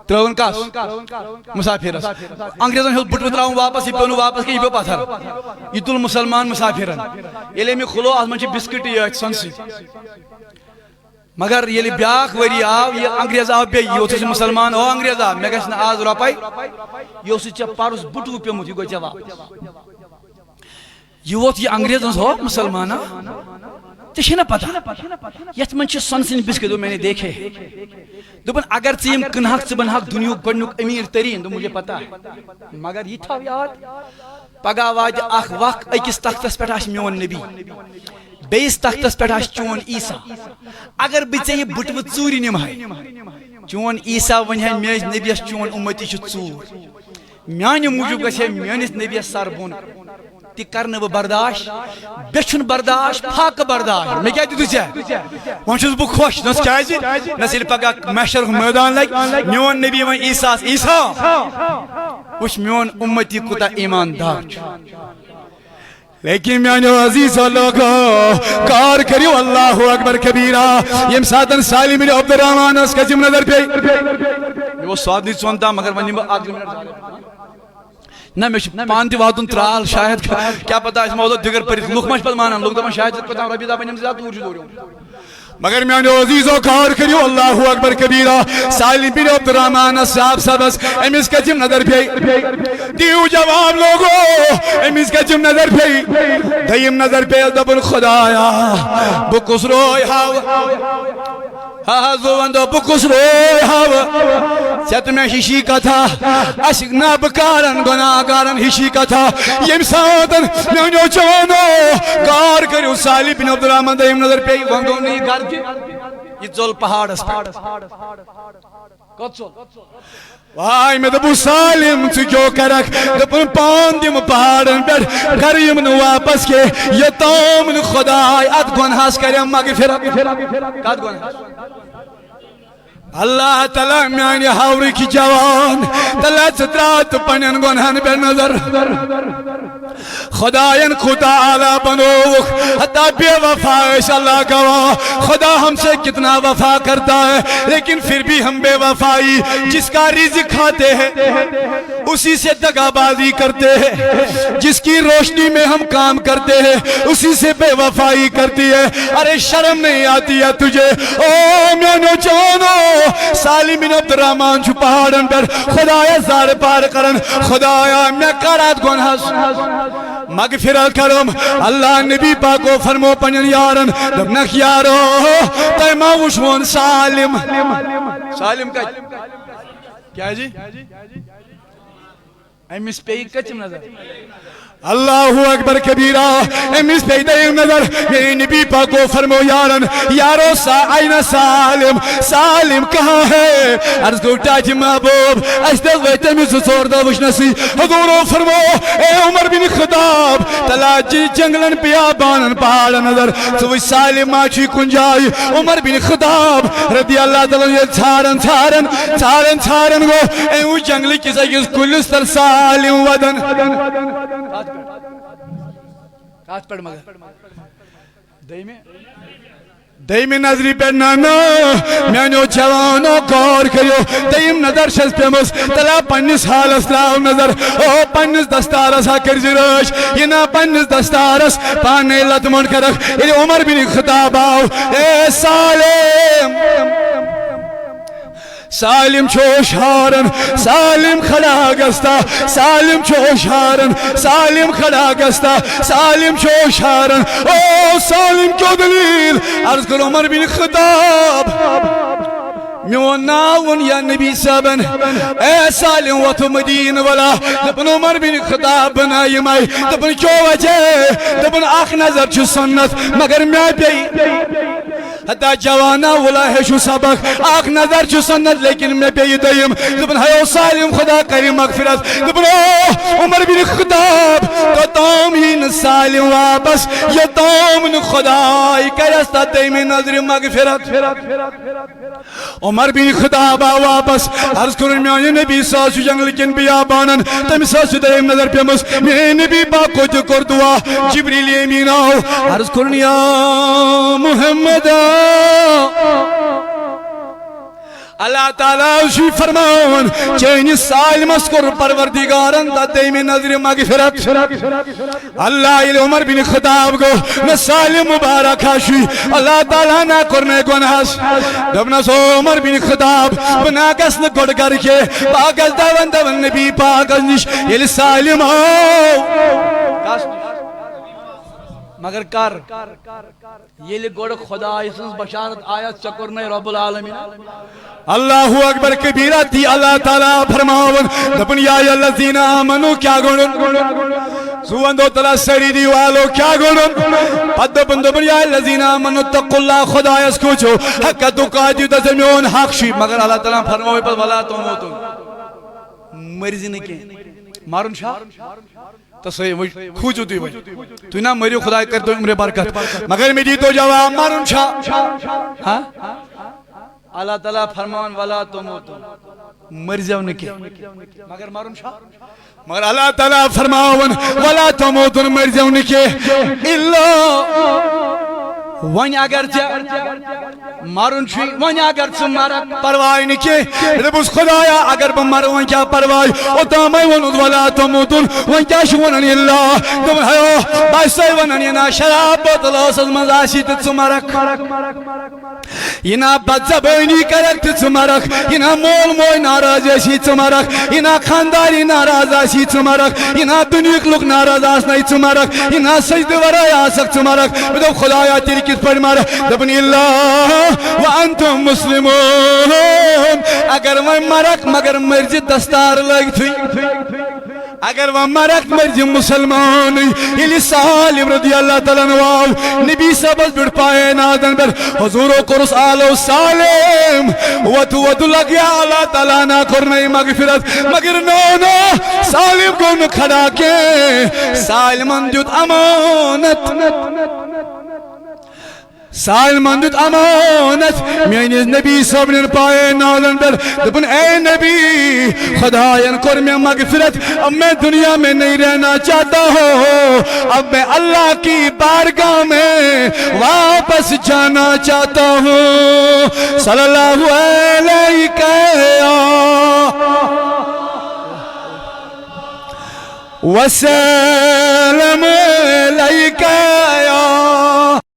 ترٛٲوٕن کس مسافرس انگریزن ہیوٚت بٔٹوٕ ترٛاوُن واپس یہِ پیوٚو نہٕ واپس کینٛہہ یہِ پیوٚو پتھر یہِ تُل مسلمان مسافرن ییٚلہِ أمۍ یہِ کھُلو اتھ منٛز چھِ بسکٹٕے یٲتۍ سۄنسٕے مگر ییٚلہِ بیٛاکھ ؤری آو یہِ انگریز آو بیٚیہِ یہِ اوس أسۍ مسلمان او انگریزا مےٚ گژھِ نہٕ آز رۄپے یہِ اوسُے ژےٚ پرُس بٔٹوٕ پیوٚمُت یہِ گوٚو ژےٚ واپس یہِ ووت یہِ انگریزن ہو مسلمانا ژےٚ چھے نا پتہ یتھ منٛز چھِ سۄنسٕنۍ بسکٹ دوٚپ میں نے دیکھے دوٚپُن اگر ژٕ یِم کٕنہکھ ژٕ بنہکھ دُنیہُک گۄڈنیُک أمیٖر تریٖن دوٚپ مجھے پتہ مگر یہِ تھاو یاد پگاہ واتہِ اکھ وق أکِس تختس پٮ۪ٹھ آسہِ میون نبی بیٚیِس تختس پٮ۪ٹھ آسہِ چون عیٖسا اگر بہٕ ژےٚ یہِ بٔٹوٕ ژوٗرِ نِمہٕ چون عیٖسا ونہِ ہے میٲنِس نبیس چون اُمتی چھُ ژوٗر میانہِ موٗجوٗب گژھِ ہے میٲنِس نبیس سر بۄن تہِ کرنہٕ بہٕ برداشت بیٚیہِ چھُنہٕ برداشت فاقہٕ برداشت مےٚ کیٛاہ دِتُے ژےٚ وۄنۍ چھُس بہٕ خۄش نس کیٛازِ نس ییٚلہِ پگاہ محشرُک مٲدان لگہِ میون نبی وۄنۍ عیٖساہس عیٖسا وٕچھ میون اُمتی کوٗتاہ ایٖماندار چھُ لیکن میانو عزیز لوگو کار کریو اللہ اکبر کبیرہ یم ساتن سالم بن عبد الرحمن اس کچم نظر پی یہ وہ سواد نہیں چونتا مگر ونی میں آدھ نہ میں پانتی واتن ترال شاید کیا پتا اس موضوع دیگر پر لوگ مش پت مانن لوگ دپن شاید پتا ربی دا بنم زیادہ دور جو مگر میانو عزیزو کار کریو اللہ اکبر کبیرہ سالم بن عبد الرحمن صاحب سبس امس کچم نظر پی دیو جواب لوگو امس کچم نظر پی دیم نظر پی دبن خدایا بکس روی ہاو ہاں زوندو بکس روی ہاو ست میں ہشی کتھا اشک نابکارن گناہگارن ہشی کتھا یم ساتن میانو چوانو کار کریو سالم بن عبد الرحمن دیم نظر پی وندو نہیں گھر یہ ژول پہاڑس پہ کت ژول وائی میں دپو سالم ژٕ کیوں کرکھ دپن پان دم پہاڑن پہ گھر یم نہ واپس کے یوتام نہ خداے ات گناہس کرم مغفرت کت گناہس اللہ تعالیٰ میانی ہاوری کی جوان تلا سترات پنین گنہن پہ نظر خداین خدا آلہ بنوک حتی بے وفائش اللہ گواہ خدا ہم سے کتنا وفا کرتا ہے لیکن پھر بھی ہم بے وفائی جس کا رزق کھاتے ہیں اسی سے دغا بازی کرتے ہیں جس کی روشنی میں ہم کام کرتے ہیں اسی سے بے وفائی کرتی ہے ارے شرم نہیں آتی ہے تجھے او میانو چانو سالم بن عبد الرحمن چھو پہاڑن پر خدایا زار پار کرن خدایا میں کرات گناہس مغفرت کرم اللہ نبی پاکو فرمو پنین یارن دبنک یارو تیمہ وشون سالم سالم کا کیا جی امس پی کچم نظر اللہ اکبر کبیرہ امس پہ دیم نظر میری نبی پاکو فرمو یارن یارو آئین سالم سالم کہاں ہے عرض کو ٹاچ محبوب اشتغ ویتے میں سور دا وشنسی حضورو فرمو اے عمر بن خطاب تلاجی جنگلن بیابانن پہاڑ نظر سوئی سالم آچی کنجائی عمر بن خطاب رضی اللہ تعالیٰ یہ چھارن چھارن چھارن چھارن گو اے وہ جنگلی کسا کس کلستر سالم ودن کات پڑھ مگر دیم نظری پہ نانا میانو جوانو غور کریو دیم نظر شز پیمس تلا پنس حالس تراو نظر او پنس دستارس ہا کر زراش یہ نا پنس دستارس پانے لطمون کرک یہ عمر بن خطاب آو اے سالم سالم چوش ہارن سالم کھڑا گستا سالم چوش ہارن سالم کھڑا گستا سالم چوش ہارن او سالم کیوں دلیل عرض کر عمر بن خطاب میون ناون یا نبی صاحبن اے سالم وطو مدین والا دبن عمر بن خطاب بنائی مائی دبن کیوں وجہ دبن آخ نظر چو سنت مگر میں پی حتی جوانا ولا ہے شو سبق آخ نظر چو سنت لیکن میں پی دیم دبن ہے سالم خدا کری مغفرت دبن عمر بن خطاب تو تامین سالم واپس یہ تامن خدای کرستا دیم نظر مغفرت عمر بن خطاب واپس عرض کرن میں نبی ساسو جنگ لیکن بیابانن تم ساسو دیم نظر پیمس میں نبی باکو جو کر دعا جبریل امین آو عرض کرن یا محمد اللہ تعالیٰ اسی فرمان چینی سالم اسکر پروردگارن دا دیم نظر مغفرت اللہ علیہ عمر بن خطاب کو نہ سالم مبارک آشی اللہ تعالیٰ نہ کرنے گناس دبنا سو عمر بن خطاب بنا کس نہ گڑ کر کے پاکس دون دون نبی پاکس نش یہ سالم آو مگر کر یہ گوڑ خدا اسنس بشارت آیت چکرنے رب العالمین اللہ اکبر کبیرہ تھی اللہ تعالیٰ فرماون دبن یا الذین آمنو کیا گوڑن سوان دو تلا سری دیوالو کیا گوڑن پد دبن یا الذین آمنو تقو اللہ خدا اس کو چھو حق تقاتی تزمیون حق شی مگر اللہ تعالیٰ فرماوی پر ولا تموتن مرضی نکے مارن شاہ تو صحیح خوچو تھی بھائی تو نا مریو خدا کر دو عمر برکت مگر میری تو جواب مارن شاہ اللہ تعالیٰ فرمان والا تموتو مرزیو نکے مگر مارن شاہ مگر اللہ تعالیٰ فرمان والا تموتو مرزیو نکے اللہ ون اگر مارن چھوئی ون اگر ثم مرک پروائی نکے ربس خدایا اگر بمر ون کیا پروائی اتامی ونود ولا تموتن ون کیا شوننی اللہ دم ہے بایسائی وننی نا شراب بطلا سز مزاشی تت مرک ینا بد زبانی کرک تت مرک ینا مول موی ناراض اشی تت مرک ینا خانداری ناراض اشی تت مرک ینا دنیک لوگ ناراض آسنائی تت مرک ینا سجد ورائی آسک تت مرک بدو خدایا تیری کس پر مارا دبنی اللہ وانتم مسلمون اگر وہ مرک مگر مرجی دستار لگ تھی اگر وہ مرک مرجی مسلمان یلی سالم رضی اللہ تعالیٰ نواو نبی سبز بڑھ پائے نادن بر حضور و قرص آلو سالم ودو لگیا اللہ تعالیٰ نا کرنے مغفرت مگر نونا سالم کو نکھڑا کے سالمان جد امانت سالمان دیت امانت میانی نبی صبرن پائے نالن بر دبن اے نبی خدایان کر میں مغفرت اب میں دنیا میں نہیں رہنا چاہتا ہوں اب میں اللہ کی بارگاہ میں واپس جانا چاہتا ہوں صلی اللہ علیہ وسلم علیکہ